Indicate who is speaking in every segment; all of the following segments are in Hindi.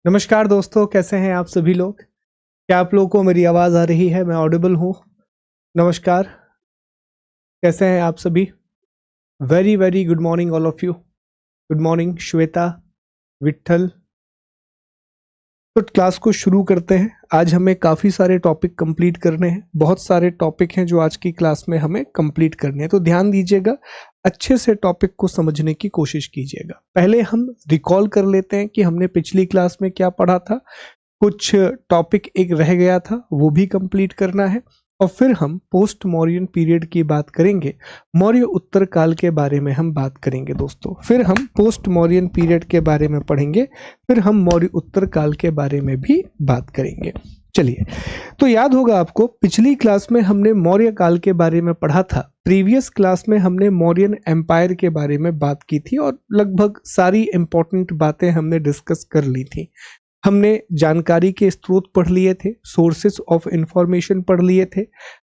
Speaker 1: नमस्कार दोस्तों, कैसे हैं आप सभी लोग। क्या आप लोगों को मेरी आवाज़ आ रही है? मैं ऑडिबल हूँ? नमस्कार, कैसे हैं आप सभी? Very very good morning all of you. Good morning Shweta, Vitthal. तो क्लास को शुरू करते हैं। आज हमें काफ़ी सारे टॉपिक कंप्लीट करने हैं। बहुत सारे टॉपिक हैं जो आज की क्लास में हमें कंप्लीट करने हैं, तो ध्यान दीजिएगा, अच्छे से टॉपिक को समझने की कोशिश कीजिएगा। पहले हम रिकॉल कर लेते हैं कि हमने पिछली क्लास में क्या पढ़ा था। कुछ टॉपिक एक रह गया था, वो भी कंप्लीट करना है, और फिर हम पोस्ट मौर्यन पीरियड की बात करेंगे। मौर्य उत्तर काल के बारे में हम बात करेंगे दोस्तों। फिर हम पोस्ट मौर्यन पीरियड के बारे में पढ़ेंगे, फिर हम मौर्य उत्तर काल के बारे में भी बात करेंगे। चलिए, तो याद होगा आपको, पिछली क्लास में हमने मौर्य काल के बारे में पढ़ा था। प्रीवियस क्लास में हमने मौर्यन एम्पायर के बारे में बात की थी और लगभग सारी इंपॉर्टेंट बातें हमने डिस्कस कर ली थी। हमने जानकारी के स्रोत पढ़ लिए थे, सोर्सेस ऑफ इंफॉर्मेशन पढ़ लिए थे,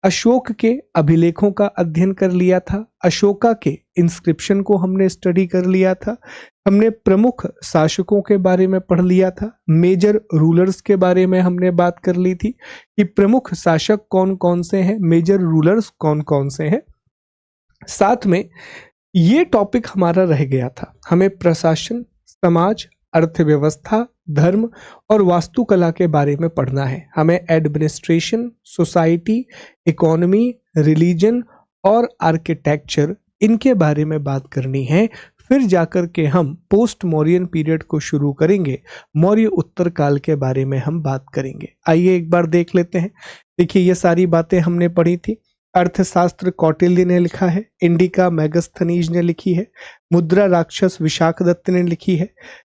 Speaker 1: अशोक के अभिलेखों का अध्ययन कर लिया था, अशोका के इंस्क्रिप्शन को हमने स्टडी कर लिया था, हमने प्रमुख शासकों के बारे में पढ़ लिया था, मेजर रूलर्स के बारे में हमने बात कर ली थी कि प्रमुख शासक कौन कौन से हैं, मेजर रूलर्स कौन कौन से हैं। साथ में ये टॉपिक हमारा रह गया था, हमें प्रशासन, समाज, अर्थव्यवस्था, धर्म और वास्तुकला के बारे में पढ़ना है। हमें एडमिनिस्ट्रेशन, सोसाइटी, इकोनॉमी, रिलीजन और आर्किटेक्चर, इनके बारे में बात करनी है। फिर जाकर के हम पोस्ट मौर्यन पीरियड को शुरू करेंगे, मौर्य उत्तर काल के बारे में हम बात करेंगे। आइए एक बार देख लेते हैं। देखिए, ये सारी बातें हमने पढ़ी थी। अर्थशास्त्र कौटिल्य ने लिखा है, इंडिका मेगास्थनीज ने लिखी है, मुद्रा राक्षस विशाखदत्त ने लिखी है,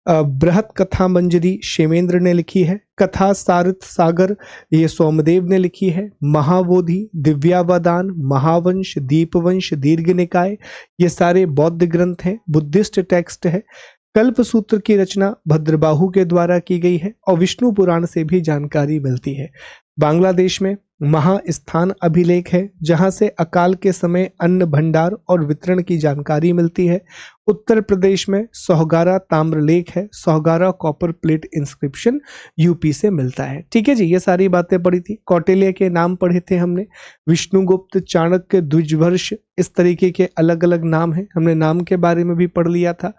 Speaker 1: बृहत कथा मंजरी शेमेंद्र ने लिखी है, कथा सारित सागर ये सोमदेव ने लिखी है, महाबोधि, दिव्यावदान, महावंश, दीपवंश, दीर्घ निकाय, ये सारे बौद्ध ग्रंथ हैं, बुद्धिस्ट टेक्स्ट है। कल्प सूत्र की रचना भद्रबाहु के द्वारा की गई है और विष्णु पुराण से भी जानकारी मिलती है। बांग्लादेश में महास्थान अभिलेख है, जहां से अकाल के समय अन्न भंडार और वितरण की जानकारी मिलती है। उत्तर प्रदेश में सोहगारा ताम्रलेख है, सोहगारा कॉपर प्लेट इंस्क्रिप्शन यूपी से मिलता है। ठीक है जी, ये सारी बातें पढ़ी थी। कौटिल्य के नाम पढ़े थे हमने, विष्णुगुप्त, चाणक्य, द्विजवर्ष, इस तरीके के अलग अलग नाम हैं, हमने नाम के बारे में भी पढ़ लिया था।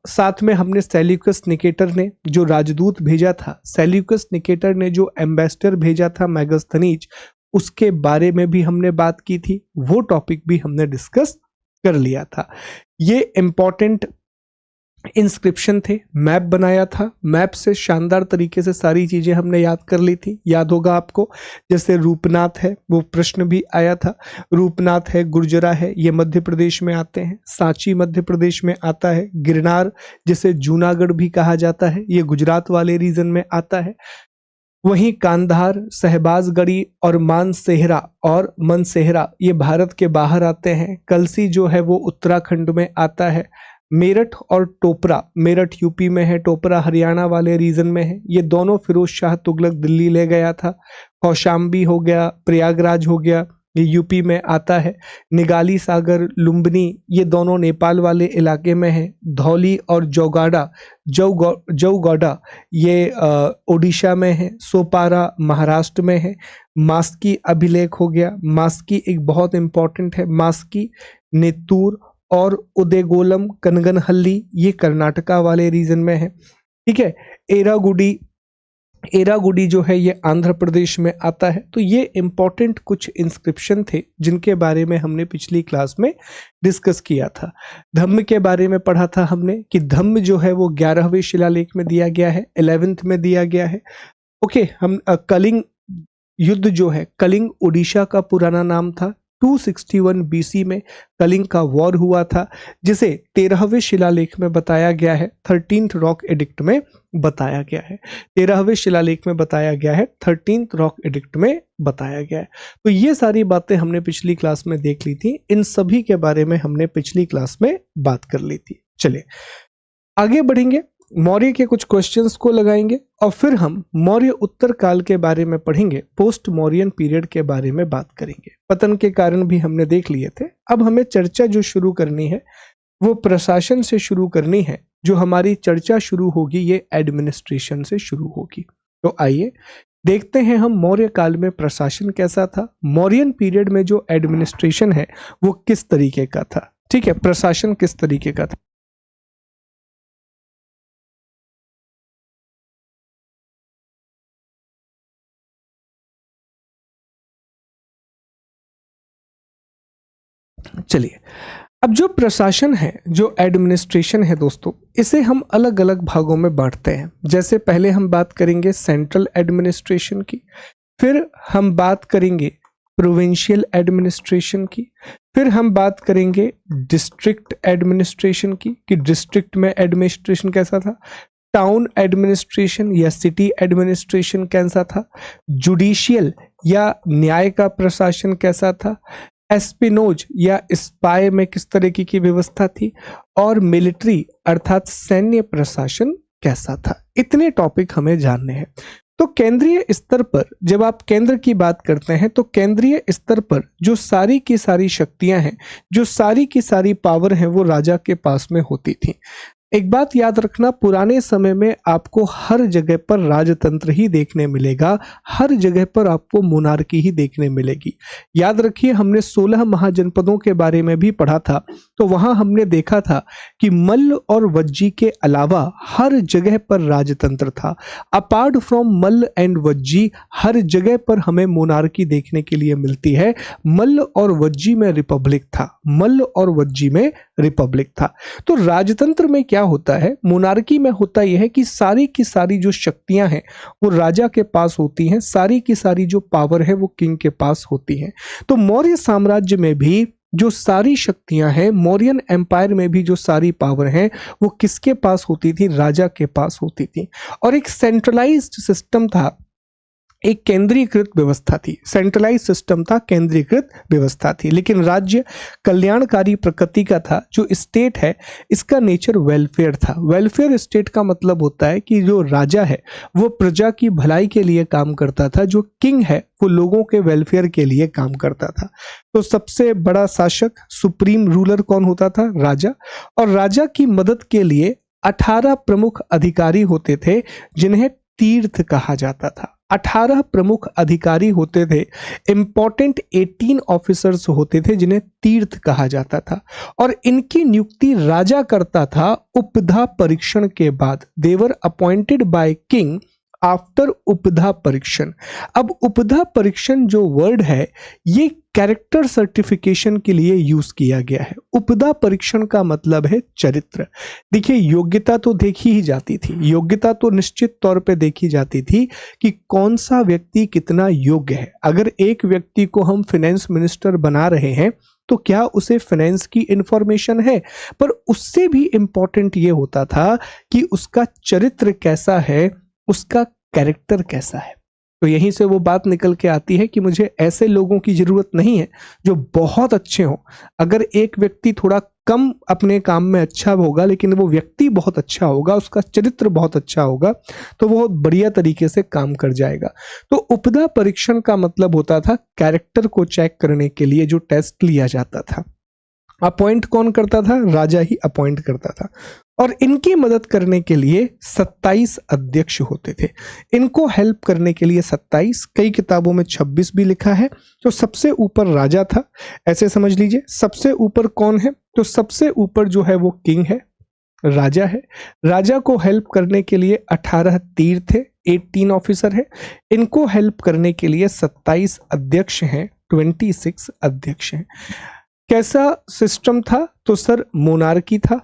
Speaker 1: साथ में हमने सेल्यूकस निकेटर ने जो राजदूत भेजा था, सेल्यूकस निकेटर ने जो एम्बेसडर भेजा था मेगास्थनीज, उसके बारे में भी हमने बात की थी। वो टॉपिक भी हमने डिस्कस कर लिया था। ये इंपॉर्टेंट इंस्क्रिप्शन थे, मैप बनाया था, मैप से शानदार तरीके से सारी चीजें हमने याद कर ली थी। याद होगा आपको, जैसे रूपनाथ है, वो प्रश्न भी आया था। रूपनाथ है, गुर्जरा है, ये मध्य प्रदेश में आते हैं। सांची मध्य प्रदेश में आता है। गिरनार, जिसे जूनागढ़ भी कहा जाता है, ये गुजरात वाले रीजन में आता है। वहीं कांधार, शहबाजगढ़ी और मनसेहरा ये भारत के बाहर आते हैं। कलसी जो है वो उत्तराखंड में आता है। मेरठ और टोपरा, मेरठ यूपी में है, टोपरा हरियाणा वाले रीजन में है। ये दोनों फिरोज शाह तुगलक दिल्ली ले गया था। कौशाम्बी हो गया, प्रयागराज हो गया, ये यूपी में आता है। निगाली सागर, लुम्बिनी, ये दोनों नेपाल वाले इलाके में है। धौली और जौगौडा ये ओडिशा में है। सोपारा महाराष्ट्र में है। मास्की अभिलेख हो गया, मास्की एक बहुत इंपॉर्टेंट है। मास्की, नेत्तूर और उदेगोलम, कनगनहल्ली, ये कर्नाटका वाले रीजन में है। ठीक है। एरागुडी जो है ये आंध्र प्रदेश में आता है। तो ये इंपॉर्टेंट कुछ इंस्क्रिप्शन थे जिनके बारे में हमने पिछली क्लास में डिस्कस किया था। धम्म के बारे में पढ़ा था हमने कि धम्म जो है वो 11वें शिलालेख में दिया गया है, 11th में दिया गया है। ओके, हम कलिंग युद्ध जो है, कलिंग उड़ीसा का पुराना नाम था। 261 बीसी में कलिंग का वॉर हुआ था, जिसे 13वें शिलालेख में बताया गया है, 13th रॉक एडिक्ट में बताया गया है। 13वें शिलालेख में बताया गया है, 13th रॉक एडिक्ट में बताया गया है। तो ये सारी बातें हमने पिछली क्लास में देख ली थी। इन सभी के बारे में हमने पिछली क्लास में बात कर ली थी। चलिए आगे बढ़ेंगे, मौर्य के कुछ क्वेश्चंस को लगाएंगे और फिर हम मौर्य उत्तर काल के बारे में पढ़ेंगे, पोस्ट मौर्यन पीरियड के बारे में बात करेंगे। पतन के कारण भी हमने देख लिए थे। अब हमें चर्चा जो शुरू करनी है वो प्रशासन से शुरू करनी है जो हमारी चर्चा शुरू होगी ये एडमिनिस्ट्रेशन से शुरू होगी। तो आइए देखते हैं हम मौर्य काल में प्रशासन कैसा था, मौर्यन पीरियड में जो एडमिनिस्ट्रेशन है वो किस तरीके का था। ठीक है, प्रशासन किस तरीके का था। चलिए, अब जो प्रशासन है, जो एडमिनिस्ट्रेशन है दोस्तों, इसे हम अलग अलग भागों में बांटते हैं। जैसे पहले हम बात करेंगे सेंट्रल एडमिनिस्ट्रेशन की, फिर हम बात करेंगे प्रोविंशियल एडमिनिस्ट्रेशन की, फिर हम बात करेंगे डिस्ट्रिक्ट एडमिनिस्ट्रेशन की कि डिस्ट्रिक्ट में एडमिनिस्ट्रेशन कैसा था, टाउन एडमिनिस्ट्रेशन या सिटी एडमिनिस्ट्रेशन कैसा था, जुडिशियल या न्याय का प्रशासन कैसा था, एस्पिनोज या स्पाई में किस तरीके की व्यवस्था थी, और मिलिट्री अर्थात सैन्य प्रशासन कैसा था। इतने टॉपिक हमें जानने हैं। तो केंद्रीय स्तर पर जब आप केंद्र की बात करते हैं तो केंद्रीय स्तर पर जो सारी की सारी शक्तियां हैं, जो सारी की सारी पावर हैं, वो राजा के पास में होती थी। एक बात याद रखना, पुराने समय में आपको हर जगह पर राजतंत्र ही देखने मिलेगा, हर जगह पर आपको मोनार्की ही देखने मिलेगी। याद रखिए, हमने 16 महाजनपदों के बारे में भी पढ़ा था, तो वहां हमने देखा था कि मल्ल और वज्जी के अलावा हर जगह पर राजतंत्र था। Apart from Malla and Vajji हर जगह पर हमें मोनार्की देखने के लिए मिलती है। मल्ल और वज्जी में रिपब्लिक था, मल्ल और वज्जी में रिपब्लिक था। तो राजतंत्र में क्या होता है, मोनार्की में होता यह है कि सारी की सारी जो शक्तियां हैं वो राजा के पास होती हैं, सारी की सारी जो पावर है वो किंग के पास होती है। तो मौर्य साम्राज्य में भी जो सारी शक्तियां हैं, मौर्यन एम्पायर में भी जो सारी पावर है वो किसके पास होती थी, राजा के पास होती थी। और एक सेंट्रलाइज्ड सिस्टम था, एक केंद्रीकृत व्यवस्था थी, सेंट्रलाइज सिस्टम था, केंद्रीकृत व्यवस्था थी। लेकिन राज्य कल्याणकारी प्रकृति का था। जो स्टेट है इसका नेचर वेलफेयर था। वेलफेयर स्टेट का मतलब होता है कि जो राजा है वो प्रजा की भलाई के लिए काम करता था, जो किंग है वो लोगों के वेलफेयर के लिए काम करता था। तो सबसे बड़ा शासक, सुप्रीम रूलर कौन होता था, राजा। और राजा की मदद के लिए 18 प्रमुख अधिकारी होते थे जिन्हें तीर्थ कहा जाता था। 18 प्रमुख अधिकारी होते थे। इंपॉर्टेंट 18 ऑफिसर्स होते थे जिन्हें तीर्थ कहा जाता था। और इनकी नियुक्ति राजा करता था उपधा परीक्षण के बाद। देवर अपॉइंटेड बाय किंग आफ्टर उपधा परीक्षण। अब उपधा परीक्षण जो वर्ड है ये कैरेक्टर सर्टिफिकेशन के लिए यूज किया गया है। उपधा परीक्षण का मतलब है चरित्र। देखिए, योग्यता तो देखी ही जाती थी, योग्यता तो निश्चित तौर पे देखी जाती थी कि कौन सा व्यक्ति कितना योग्य है। अगर एक व्यक्ति को हम फाइनेंस मिनिस्टर बना रहे हैं तो क्या उसे फाइनेंस की इंफॉर्मेशन है, पर उससे भी इंपॉर्टेंट ये होता था कि उसका चरित्र कैसा है, उसका कैरेक्टर कैसा है। तो यहीं से वो बात निकल के आती है कि मुझे ऐसे लोगों की जरूरत नहीं है जो बहुत अच्छे हों। अगर एक व्यक्ति थोड़ा कम अपने काम में अच्छा होगा लेकिन वो व्यक्ति बहुत अच्छा होगा, उसका चरित्र बहुत अच्छा होगा, तो वो बढ़िया तरीके से काम कर जाएगा। तो उपधा परीक्षण का मतलब होता था कैरेक्टर को चेक करने के लिए जो टेस्ट लिया जाता था। अपॉइंट कौन करता था, राजा ही अपॉइंट करता था। और इनकी मदद करने के लिए 27 अध्यक्ष होते थे। इनको हेल्प करने के लिए 27, कई किताबों में 26 भी लिखा है। तो सबसे ऊपर राजा था, ऐसे समझ लीजिए। सबसे ऊपर कौन है, तो सबसे ऊपर जो है वो किंग है, राजा है। राजा को हेल्प करने के लिए 18 तीर्थ थे, 18 ऑफिसर है। इनको हेल्प करने के लिए 27 अध्यक्ष हैं, 26 अध्यक्ष हैं। कैसा सिस्टम था, तो सर मोनार्की था,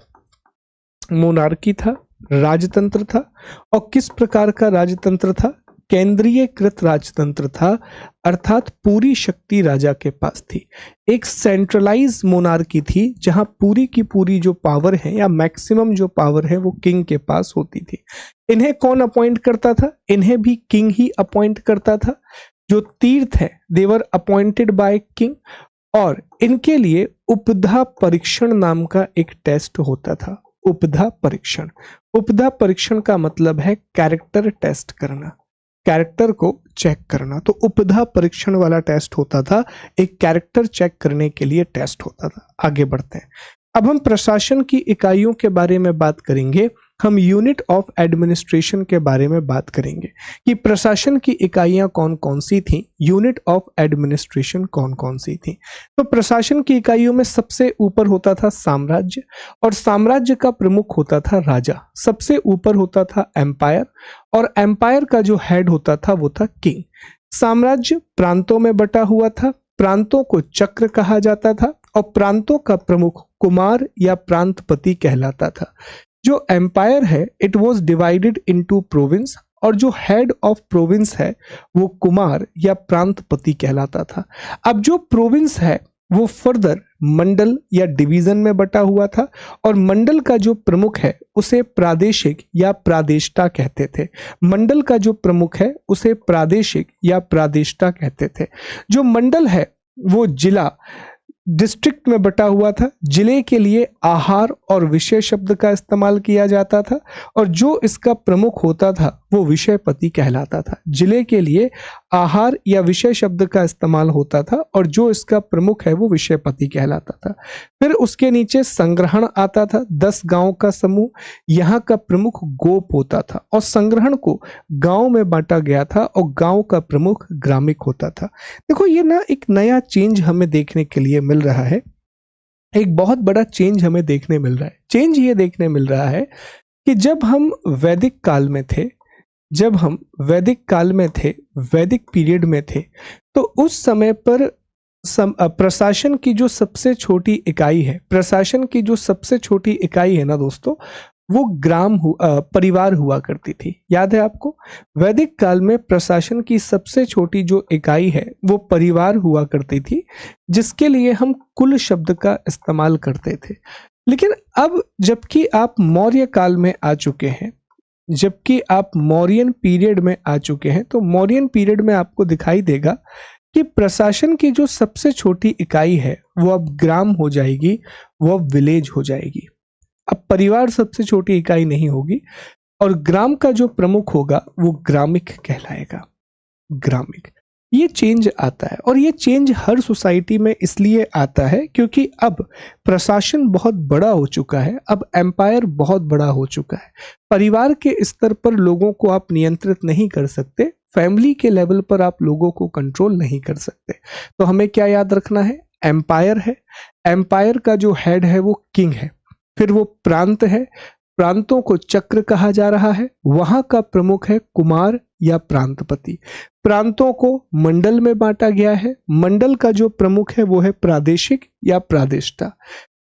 Speaker 1: मोनार्की था, राजतंत्र था। और किस प्रकार का राजतंत्र था, केंद्रीयकृत राजतंत्र था, अर्थात पूरी शक्ति राजा के पास थी। एक सेंट्रलाइज मोनार्की थी जहां पूरी की पूरी जो पावर है या मैक्सिमम जो पावर है वो किंग के पास होती थी। इन्हें कौन अपॉइंट करता था, इन्हें भी किंग ही अपॉइंट करता था। जो तीर्थ है देवर अपॉइंटेड बाय किंग। और इनके लिए उपधा परीक्षण नाम का एक टेस्ट होता था, उपधा परीक्षण। उपधा परीक्षण का मतलब है कैरेक्टर टेस्ट करना, कैरेक्टर को चेक करना। तो उपधा परीक्षण वाला टेस्ट होता था, एक कैरेक्टर चेक करने के लिए टेस्ट होता था। आगे बढ़ते हैं। अब हम प्रशासन की इकाइयों के बारे में बात करेंगे, हम यूनिट ऑफ एडमिनिस्ट्रेशन के बारे में बात करेंगे कि प्रशासन की इकाइयां कौन कौन सी थीं, यूनिट ऑफ एडमिनिस्ट्रेशन कौन कौन सी थी। तो प्रशासन की इकाइयों में सबसे ऊपर होता था साम्राज्य, और साम्राज्य का प्रमुख होता था राजा। सबसे ऊपर होता था एम्पायर, और एम्पायर का जो हेड होता था वो था किंग। साम्राज्य प्रांतों में बटा हुआ था, प्रांतों को चक्र कहा जाता था, और प्रांतों का प्रमुख कुमार या प्रांतपति कहलाता था। जो एम्पायर है it was divided into province, और जो हेड ऑफ प्रोविंस है वो कुमार या प्रांतपति कहलाता था। अब जो प्रोविंस है वो फर्दर मंडल या डिवीजन में बटा हुआ था, और मंडल का जो प्रमुख है उसे प्रादेशिक या प्रादेष्टा कहते थे। मंडल का जो प्रमुख है उसे प्रादेशिक या प्रादेष्टा कहते थे। जो मंडल है वो जिला डिस्ट्रिक्ट में बटा हुआ था। जिले के लिए आहार और विषय शब्द का इस्तेमाल किया जाता था, और जो इसका प्रमुख होता था वो विषयपति कहलाता था। जिले के लिए आहार या विषय शब्द का इस्तेमाल होता था, और जो इसका प्रमुख है वो विषयपति कहलाता था। फिर उसके नीचे संग्रहण आता था, 10 गांव का समूह। यहाँ का प्रमुख गोप होता था, और संग्रहण को गांव में बांटा गया था, और गांव का प्रमुख ग्रामिक होता था। देखो ये ना एक नया चेंज हमें देखने के लिए मिल रहा है, एक बहुत बड़ा चेंज हमें देखने मिल रहा है। चेंज ये देखने मिल रहा है कि जब हम वैदिक काल में थे, वैदिक पीरियड में थे, तो उस समय पर प्रशासन की जो सबसे छोटी इकाई है ना दोस्तों, वो परिवार हुआ करती थी। याद है आपको? वैदिक काल में प्रशासन की सबसे छोटी जो इकाई है वो परिवार हुआ करती थी, जिसके लिए हम कुल शब्द का इस्तेमाल करते थे। लेकिन अब जबकि आप मौर्य काल में आ चुके हैं, मौर्यन पीरियड में आ चुके हैं, तो मौर्यन पीरियड में आपको दिखाई देगा कि प्रशासन की जो सबसे छोटी इकाई है वो अब ग्राम हो जाएगी, वो अब विलेज हो जाएगी। अब परिवार सबसे छोटी इकाई नहीं होगी, और ग्राम का जो प्रमुख होगा वो ग्रामिक कहलाएगा। ग्रामिक, ये चेंज आता है, और ये चेंज हर सोसाइटी में इसलिए आता है क्योंकि अब प्रशासन बहुत बड़ा हो चुका है, अब एम्पायर बहुत बड़ा हो चुका है। परिवार के स्तर पर लोगों को आप नियंत्रित नहीं कर सकते, फैमिली के लेवल पर आप लोगों को कंट्रोल नहीं कर सकते। तो हमें क्या याद रखना है? एम्पायर है, एम्पायर का जो हेड है वो किंग है। फिर वो प्रांत है, प्रांतों को चक्र कहा जा रहा है, वहां का प्रमुख है कुमार या प्रांतपति। प्रांतों को मंडल में बांटा गया है, मंडल का जो प्रमुख है वो है प्रादेशिक या प्रादेष्टा।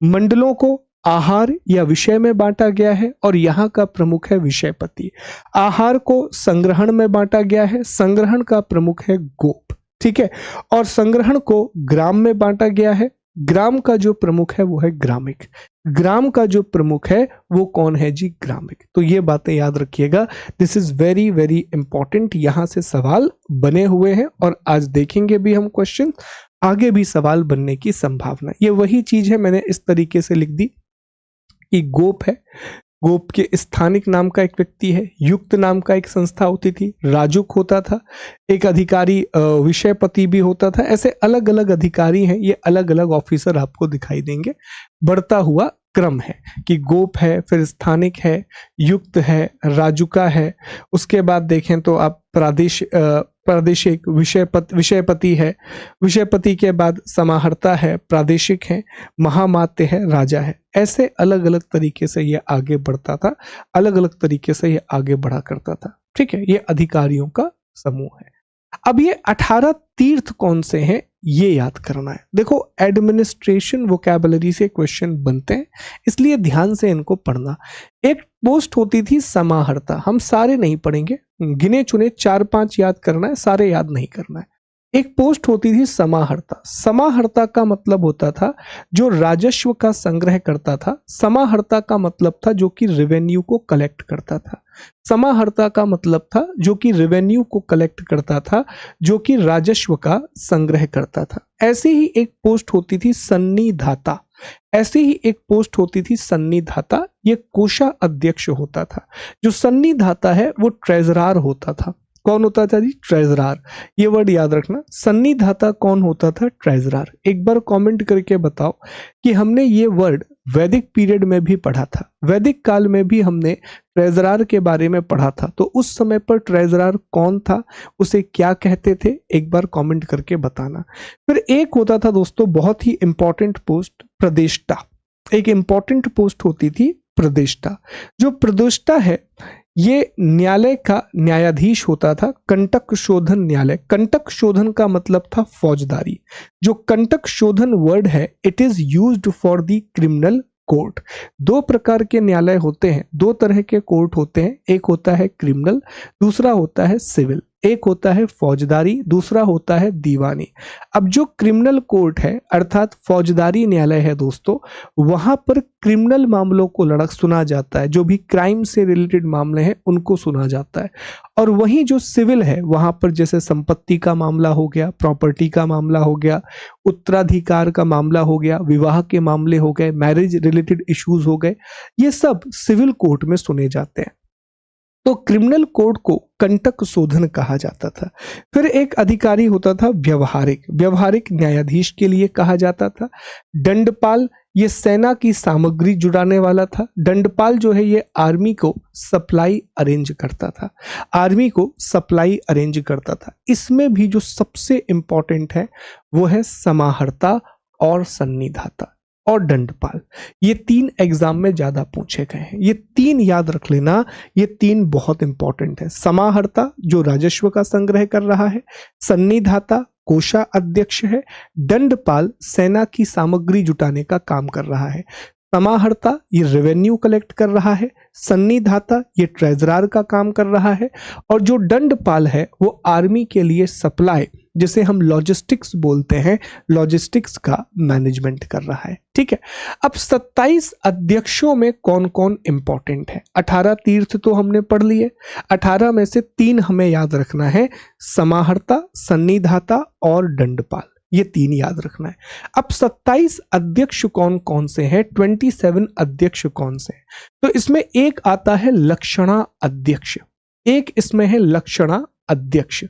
Speaker 1: मंडलों को आहार या विषय में बांटा गया है, और यहाँ का प्रमुख है विषयपति। आहार को संग्रहण में बांटा गया है, संग्रहण का प्रमुख है गोप, ठीक है। और संग्रहण को ग्राम में बांटा गया है, ग्राम का जो प्रमुख है वो है ग्रामिक। ग्राम का जो प्रमुख है वो कौन है जी? ग्रामिक। तो ये बातें याद रखिएगा, this is very very important. यहां से सवाल बने हुए हैं, और आज देखेंगे भी हम क्वेश्चन, आगे भी सवाल बनने की संभावना। ये वही चीज है, मैंने इस तरीके से लिख दी कि गोप है, गोप के स्थानिक नाम का एक व्यक्ति है, युक्त नाम का एक संस्था होती थी, राजुक होता था, एक अधिकारी विषयपति भी होता था। ऐसे अलग अलग अधिकारी हैं, ये अलग अलग ऑफिसर आपको दिखाई देंगे। बढ़ता हुआ क्रम है कि गोप है, फिर स्थानिक है, युक्त है, राजुका है, उसके बाद देखें तो आप प्रादेशिक विषयपति है, विषयपति के बाद समाहर्ता है, प्रादेशिक है, महामात्य है, राजा है। ऐसे अलग अलग तरीके से ये आगे बढ़ता था, अलग अलग तरीके से ये आगे बढ़ा करता था, ठीक है। ये अधिकारियों का समूह है। अब ये 18 तीर्थ कौन से हैं ये याद करना है। देखो एडमिनिस्ट्रेशन वोकैबुलरी से क्वेश्चन बनते हैं, इसलिए ध्यान से इनको पढ़ना। एक पोस्ट होती थी समाहर्ता, हम सारे नहीं पढ़ेंगे, गिने चुने 4-5 याद करना है, सारे याद नहीं करना है। एक पोस्ट होती थी समाहर्ता। समाहर्ता का मतलब होता था जो राजस्व का संग्रह करता था। समाहर्ता का मतलब था जो कि रेवेन्यू को कलेक्ट करता था। समाहर्ता का मतलब था जो कि रेवेन्यू को कलेक्ट करता था, जो कि राजस्व का संग्रह करता था। ऐसी ही एक पोस्ट होती थी सन्निधाता। ये कोषा अध्यक्ष होता था। जो सन्निधाता है वो ट्रेजरार होता था। कौन होता था जी? ट्रेजरार। ये वर्ड याद रखना। सन्निधाता कौन होता था? ट्रेजरार। एक बार कमेंट करके बताओ कि हमने ये वर्ड वैदिक पीरियड में भी पढ़ा था, वैदिक काल में भी हमने ट्रेजरार के बारे में पढ़ा था, तो उस समय पर ट्रेजरार कौन था, उसे क्या कहते थे? एक बार कमेंट करके बताना। फिर एक होता था दोस्तों बहुत ही इंपॉर्टेंट पोस्ट, प्रदेष्टा। एक इंपॉर्टेंट पोस्ट होती थी प्रदेष्टा। जो प्रदेष्टा है ये न्यायालय का न्यायाधीश होता था, कंटक शोधन न्यायालय। कंटक शोधन का मतलब था फौजदारी। जो कंटक शोधन वर्ड है it is used for the criminal court. दो प्रकार के न्यायालय होते हैं, दो तरह के कोर्ट होते हैं, एक होता है क्रिमिनल, दूसरा होता है सिविल। एक होता है फौजदारी, दूसरा होता है दीवानी। अब जो क्रिमिनल कोर्ट है अर्थात फौजदारी न्यायालय है दोस्तों, वहां पर क्रिमिनल मामलों को सुना जाता है, जो भी क्राइम से रिलेटेड मामले हैं उनको सुना जाता है। और वहीं जो सिविल है वहां पर जैसे संपत्ति का मामला हो गया, प्रॉपर्टी का मामला हो गया, उत्तराधिकार का मामला हो गया, विवाह के मामले हो गए, मैरिज रिलेटेड इश्यूज हो गए, ये सब सिविल कोर्ट में सुने जाते हैं। तो क्रिमिनल कोर्ट को कंटक शोधन कहा जाता था। फिर एक अधिकारी होता था व्यवहारिक, व्यवहारिक न्यायाधीश के लिए कहा जाता था। दंडपाल ये सेना की सामग्री जुटाने वाला था। दंडपाल जो है ये आर्मी को सप्लाई अरेंज करता था, आर्मी को सप्लाई अरेंज करता था। इसमें भी जो सबसे इंपॉर्टेंट है वो है समाहर्ता और सन्निधाता और दंडपाल। ये तीन एग्जाम में ज्यादा पूछे गए हैं, ये तीन याद रख लेना, ये तीन बहुत इंपॉर्टेंट है। समाहर्ता जो राजस्व का संग्रह कर रहा है, सन्निधाता कोषा अध्यक्ष है, दंडपाल सेना की सामग्री जुटाने का काम कर रहा है। समाहर्ता ये रेवेन्यू कलेक्ट कर रहा है, सन्निधाता ये ट्रेजरार का काम कर रहा है, और जो दंडपाल है वो आर्मी के लिए सप्लाई, जिसे हम लॉजिस्टिक्स बोलते हैं, लॉजिस्टिक्स का मैनेजमेंट कर रहा है। ठीक है, अब 27 अध्यक्षों में कौन कौन इंपॉर्टेंट है? 18 तीर्थ तो हमने पढ़ लिए, 18 में से 3 हमें याद रखना है, समाहर्ता, सन्निधाता और दंडपाल, ये 3 याद रखना है। अब 27 अध्यक्ष कौन कौन से हैं? 27 अध्यक्ष कौन से हैं? तो इसमें एक आता है लक्षणा अध्यक्ष, एक इसमें है लक्षणा अध्यक्ष।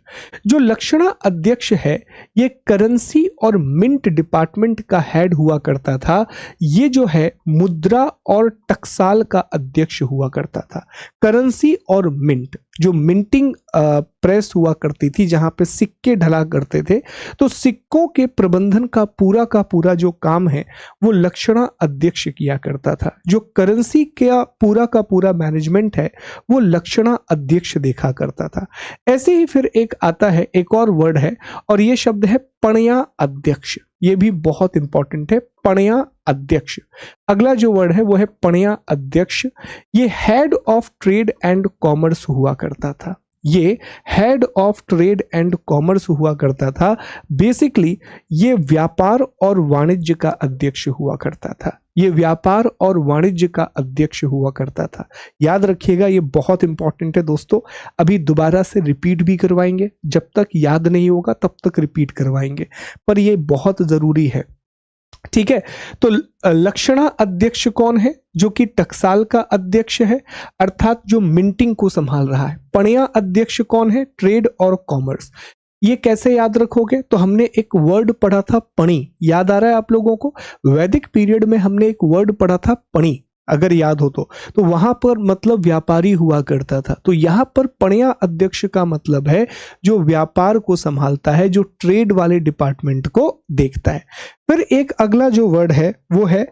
Speaker 1: जो लक्षणा अध्यक्ष है ये करेंसी और मिंट डिपार्टमेंट का हेड हुआ करता था। ये जो है मुद्रा और टकसाल का अध्यक्ष हुआ करता था। करेंसी और मिंट, जो मिंटिंग प्रेस हुआ करती थी जहां पे सिक्के ढला करते थे, तो सिक्कों के प्रबंधन का पूरा जो काम है वो लक्षणा अध्यक्ष किया करता था। जो करेंसी का पूरा मैनेजमेंट है वो लक्षणा अध्यक्ष देखा करता था। ऐसे ही फिर एक आता है, एक और वर्ड है और ये शब्द है पणया अध्यक्ष। ये भी बहुत इंपॉर्टेंट है, पणया अध्यक्ष। अगला जो वर्ड है वो है पणया अध्यक्ष। ये head of trade and commerce हुआ करता था, ये head of trade and commerce हुआ करता था। बेसिकली ये व्यापार और वाणिज्य का अध्यक्ष हुआ करता था, ये व्यापार और वाणिज्य का अध्यक्ष हुआ करता था। याद रखिएगा, ये बहुत इंपॉर्टेंट है दोस्तों। अभी दोबारा से रिपीट भी करवाएंगे, जब तक याद नहीं होगा तब तक रिपीट करवाएंगे, पर ये बहुत जरूरी है। ठीक है, तो लक्षणा अध्यक्ष कौन है? जो कि टकसाल का अध्यक्ष है, अर्थात जो मिंटिंग को संभाल रहा है। पणया अध्यक्ष कौन है? ट्रेड और कॉमर्स। ये कैसे याद रखोगे? तो हमने एक वर्ड पढ़ा था पणी, याद आ रहा है आप लोगों को? वैदिक पीरियड में हमने एक वर्ड पढ़ा था पणी, अगर याद हो तो वहां पर मतलब व्यापारी हुआ करता था। तो यहां पर पणया अध्यक्ष का मतलब है जो व्यापार को संभालता है, जो ट्रेड वाले डिपार्टमेंट को देखता है। फिर एक अगला जो वर्ड है वो है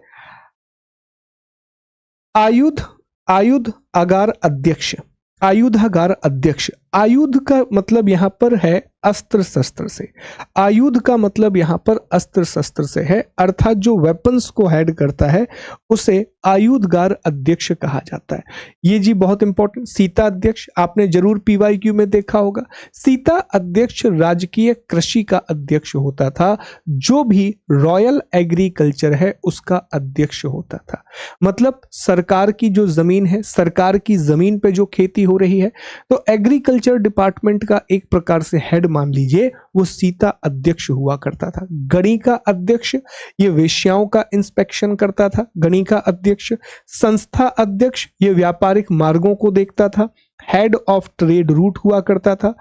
Speaker 1: आयुध अगार अध्यक्ष, आयुधागार अध्यक्ष। आयुध का मतलब यहां पर है अस्त्र शस्त्र से, आयुध का मतलब यहां पर अस्त्र शस्त्र से है, अर्थात जो वेपन्स को हेड करता है उसे आयुधगार अध्यक्ष कहा जाता है। ये जी बहुत इंपॉर्टेंट। सीता अध्यक्ष आपने जरूर पीवाईक्यू में देखा होगा। सीता अध्यक्ष राजकीय कृषि का अध्यक्ष होता था, जो भी रॉयल एग्रीकल्चर है उसका अध्यक्ष होता था। मतलब सरकार की जो जमीन है, सरकार की जमीन पे जो खेती हो रही है, तो एग्रीकल्चर डिपार्टमेंट का एक प्रकार से हेड मान लीजिए वो सीता अध्यक्ष हुआ करता था। गणी का अध्यक्ष ये वेश्याओं का इंस्पेक्शन करता था, गणी का अध्यक्ष। संस्था अध्यक्ष ये व्यापारिक मार्गों को देखता था। हेड ऑफ ट्रेड रूट हुआ करता था।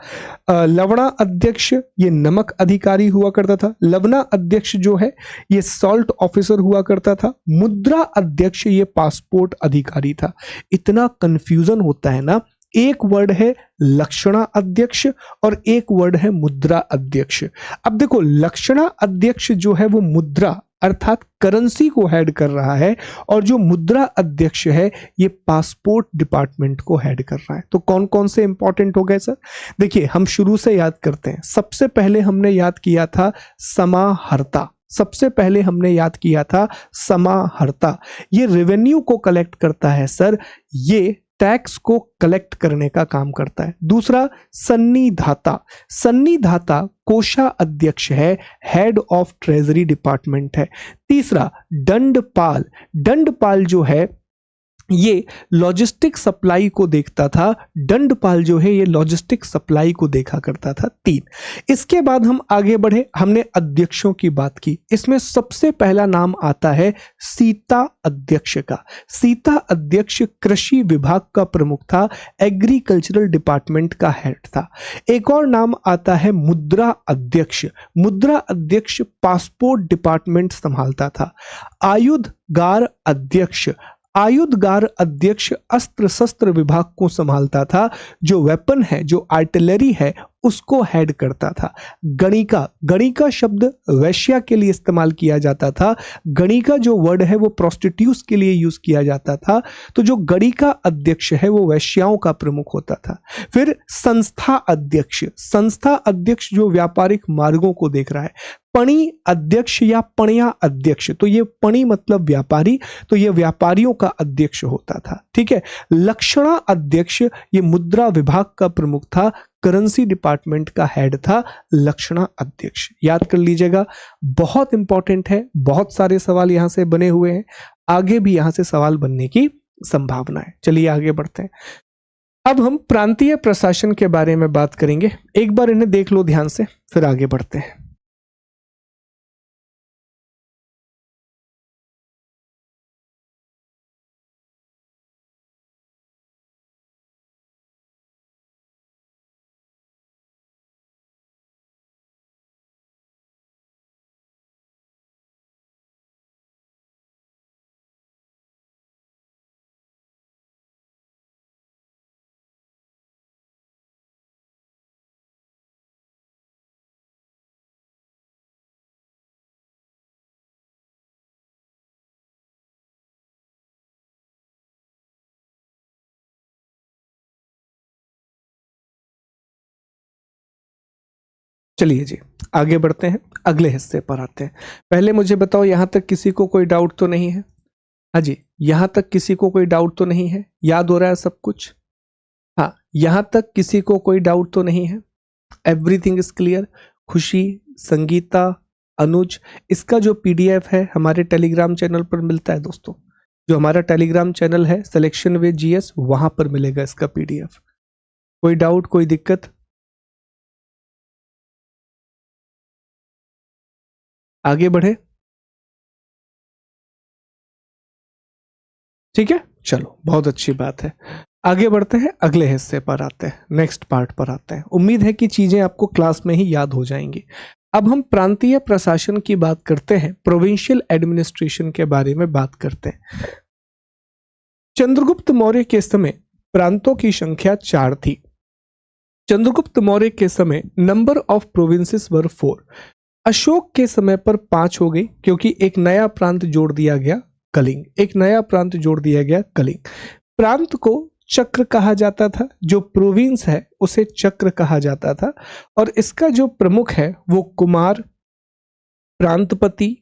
Speaker 1: लवणा अध्यक्ष ये नमक अधिकारी हुआ करता था। लवणा अध्यक्ष जो है ये सॉल्ट ऑफिसर हुआ करता था। मुद्रा अध्यक्ष ये पासपोर्ट अधिकारी था। इतना कंफ्यूजन होता है ना, एक वर्ड है लक्षणा अध्यक्ष और एक वर्ड है मुद्रा अध्यक्ष। अब देखो, लक्षणा अध्यक्ष जो है वो मुद्रा अर्थात करेंसी को हेड कर रहा है और जो मुद्रा अध्यक्ष है ये पासपोर्ट डिपार्टमेंट को हेड कर रहा है। तो कौन कौन से इंपॉर्टेंट हो गए सर? देखिए, हम शुरू से याद करते हैं। सबसे पहले हमने याद किया था समाहर्ता। सबसे पहले हमने याद किया था समाहर्ता। ये रेवेन्यू को कलेक्ट करता है सर, ये टैक्स को कलेक्ट करने का काम करता है। दूसरा सन्निधाता। सन्निधाता कोषा अध्यक्ष है, हेड ऑफ ट्रेजरी डिपार्टमेंट है। तीसरा दंडपाल। दंडपाल जो है ये लॉजिस्टिक सप्लाई को देखता था। दंडपाल जो है ये लॉजिस्टिक सप्लाई को देखा करता था। 3। इसके बाद हम आगे बढ़े, हमने अध्यक्षों की बात की। इसमें सबसे पहला नाम आता है सीता अध्यक्ष का। सीता अध्यक्ष कृषि विभाग का प्रमुख था, एग्रीकल्चरल डिपार्टमेंट का हेड था। एक और नाम आता है मुद्रा अध्यक्ष। मुद्रा अध्यक्ष पासपोर्ट डिपार्टमेंट संभालता था। आयुधगार अध्यक्ष। आयुधगार अध्यक्ष अस्त्र शस्त्र विभाग को संभालता था, जो वेपन है, जो आर्टिलरी है, उसको हेड करता था। गणिका। गणिका शब्द वैश्या के लिए इस्तेमाल किया जाता था। गणिका जो वर्ड है वो प्रोस्टिट्यूट्स के लिए यूज किया जाता था। तो जो गणिका अध्यक्ष है वो वैश्याओं का प्रमुख होता था। फिर संस्था अध्यक्ष। संस्था अध्यक्ष जो व्यापारिक मार्गों को देख रहा है। पणी अध्यक्ष या पणिया अध्यक्ष, तो ये पणी मतलब व्यापारी, तो ये व्यापारियों का अध्यक्ष होता था। ठीक है। लक्षणा अध्यक्ष ये मुद्रा विभाग का प्रमुख था, करेंसी डिपार्टमेंट का हेड था लक्षणा अध्यक्ष। याद कर लीजिएगा, बहुत इंपॉर्टेंट है। बहुत सारे सवाल यहां से बने हुए हैं, आगे भी यहां से सवाल बनने की संभावना है। चलिए आगे बढ़ते हैं। अब हम प्रांतीय प्रशासन के बारे में बात करेंगे। एक बार इन्हें देख लो ध्यान से, फिर आगे बढ़ते हैं। चलिए जी आगे बढ़ते हैं, अगले हिस्से पर आते हैं। पहले मुझे बताओ, यहां तक किसी को कोई डाउट तो नहीं है? हाँ जी, यहां तक किसी को कोई डाउट तो नहीं है? याद हो रहा है सब कुछ? हाँ, यहां तक किसी को कोई डाउट तो नहीं है? Everything is clear. खुशी, संगीता, अनुज, इसका जो पीडीएफ है हमारे टेलीग्राम चैनल पर मिलता है दोस्तों। जो हमारा टेलीग्राम चैनल है सिलेक्शन विद जीएस, वहां पर मिलेगा इसका पीडीएफ। कोई डाउट, कोई दिक्कत? आगे बढ़े? ठीक है, चलो बहुत अच्छी बात है। आगे बढ़ते हैं, अगले हिस्से पर आते हैं, नेक्स्ट पार्ट पर आते हैं। उम्मीद है कि चीजें आपको क्लास में ही याद हो जाएंगी। अब हम प्रांतीय प्रशासन की बात करते हैं, प्रोविंशियल एडमिनिस्ट्रेशन के बारे में बात करते हैं। चंद्रगुप्त मौर्य के समय प्रांतों की संख्या 4 थी। चंद्रगुप्त मौर्य के समय नंबर ऑफ प्रोविंसेस वर 4। अशोक के समय पर 5 हो गई, क्योंकि एक नया प्रांत जोड़ दिया गया, कलिंग। एक नया प्रांत जोड़ दिया गया, कलिंग। प्रांत को चक्र कहा जाता था, जो प्रोविंस है उसे चक्र कहा जाता था, और इसका जो प्रमुख है वो कुमार, प्रांतपति,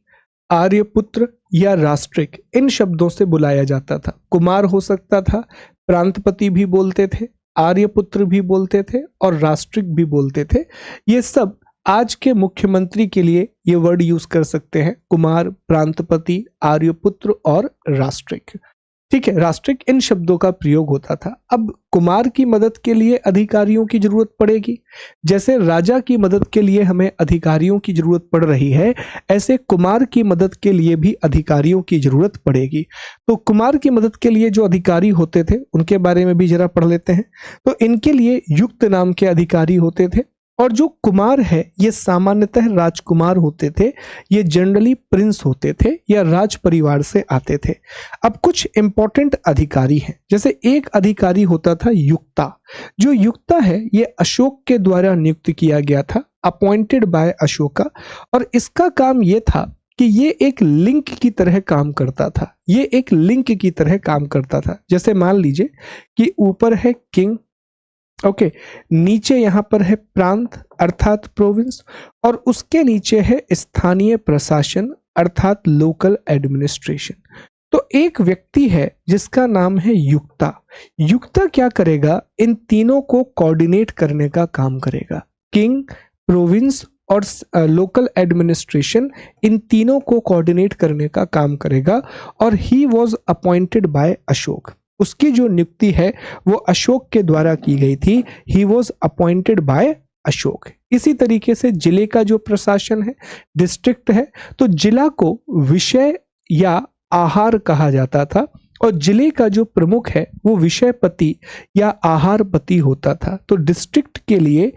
Speaker 1: आर्यपुत्र या राष्ट्रिक, इन शब्दों से बुलाया जाता था। कुमार हो सकता था, प्रांतपति भी बोलते थे, आर्यपुत्र भी बोलते थे और राष्ट्रिक भी बोलते थे। ये सब आज के मुख्यमंत्री के लिए ये वर्ड यूज कर सकते हैं, कुमार, प्रांतपति, आर्यपुत्र और राष्ट्रिक। ठीक है, राष्ट्रिक इन शब्दों का प्रयोग होता था। अब कुमार की मदद के लिए अधिकारियों की जरूरत पड़ेगी। जैसे राजा की मदद के लिए हमें अधिकारियों की जरूरत पड़ रही है, ऐसे कुमार की मदद के लिए भी अधिकारियों की जरूरत पड़ेगी। तो कुमार की मदद के लिए जो अधिकारी होते थे उनके बारे में भी जरा पढ़ लेते हैं। तो इनके लिए युक्त नाम के अधिकारी होते थे, और जो कुमार है ये सामान्यतः राजकुमार होते थे, ये जनरली प्रिंस होते थे या राज परिवार से आते थे। अब कुछ इंपॉर्टेंट अधिकारी हैं, जैसे एक अधिकारी होता था युक्ता। जो युक्ता है ये अशोक के द्वारा नियुक्त किया गया था, अपॉइंटेड बाय अशोका, और इसका काम ये था कि ये एक लिंक की तरह काम करता था। ये एक लिंक की तरह काम करता था। जैसे मान लीजिए कि ऊपर है किंग, ओके, नीचे यहां पर है प्रांत अर्थात प्रोविंस, और उसके नीचे है स्थानीय प्रशासन अर्थात लोकल एडमिनिस्ट्रेशन। तो एक व्यक्ति है जिसका नाम है युक्ता। युक्ता क्या करेगा, इन तीनों को कोऑर्डिनेट करने का काम करेगा। किंग, प्रोविंस और लोकल एडमिनिस्ट्रेशन, इन तीनों को कोऑर्डिनेट करने का काम करेगा। और he was appointed by Ashok. उसकी जो नियुक्ति है वो अशोक के द्वारा की गई थी। He was appointed by Ashok. इसी तरीके से जिले का जो प्रशासन है, डिस्ट्रिक्ट है, तो जिला को विषय या आहार कहा जाता था, और जिले का जो प्रमुख है वो विषयपति या आहारपति होता था। तो डिस्ट्रिक्ट के लिए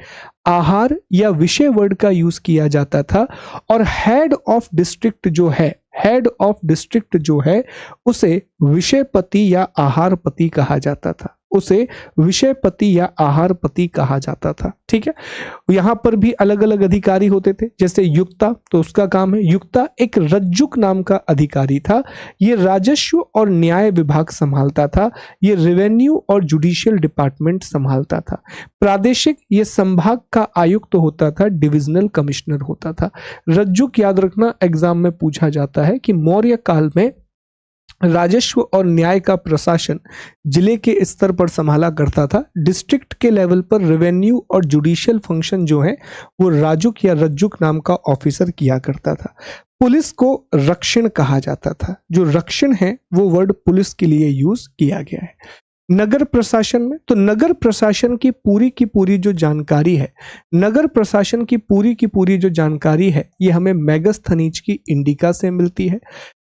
Speaker 1: आहार या विषय वर्ड का यूज किया जाता था। और हेड ऑफ डिस्ट्रिक्ट जो है, हेड ऑफ डिस्ट्रिक्ट जो है, उसे विषयपति या आहारपति कहा जाता था। उसे विषयपति या आहारपति कहा जाता था। ठीक है, यहां पर भी अलग अलग अधिकारी होते थे। जैसे युक्ता, तो उसका काम है, युक्ता एक रज्जुक नाम का अधिकारी था। ये राजस्व और न्याय विभाग संभालता था। ये रेवेन्यू और जुडिशियल डिपार्टमेंट संभालता था। प्रादेशिक, ये संभाग का आयुक्त होता था, डिविजनल कमिश्नर होता था। रज्जुक याद रखना, एग्जाम में पूछा जाता है कि मौर्य काल में राजस्व और न्याय का प्रशासन जिले के स्तर पर संभाला करता था। डिस्ट्रिक्ट के लेवल पर रेवेन्यू और जुडिशियल फंक्शन जो है वो राजुक या रज्जुक नाम का ऑफिसर किया करता था। पुलिस को रक्षण कहा जाता था। जो रक्षण है वो वर्ड पुलिस के लिए यूज किया गया है। नगर प्रशासन में, तो नगर प्रशासन की पूरी जो जानकारी है, नगर प्रशासन की पूरी जो जानकारी है, ये हमें मैगस्थनीज की इंडिका से मिलती है।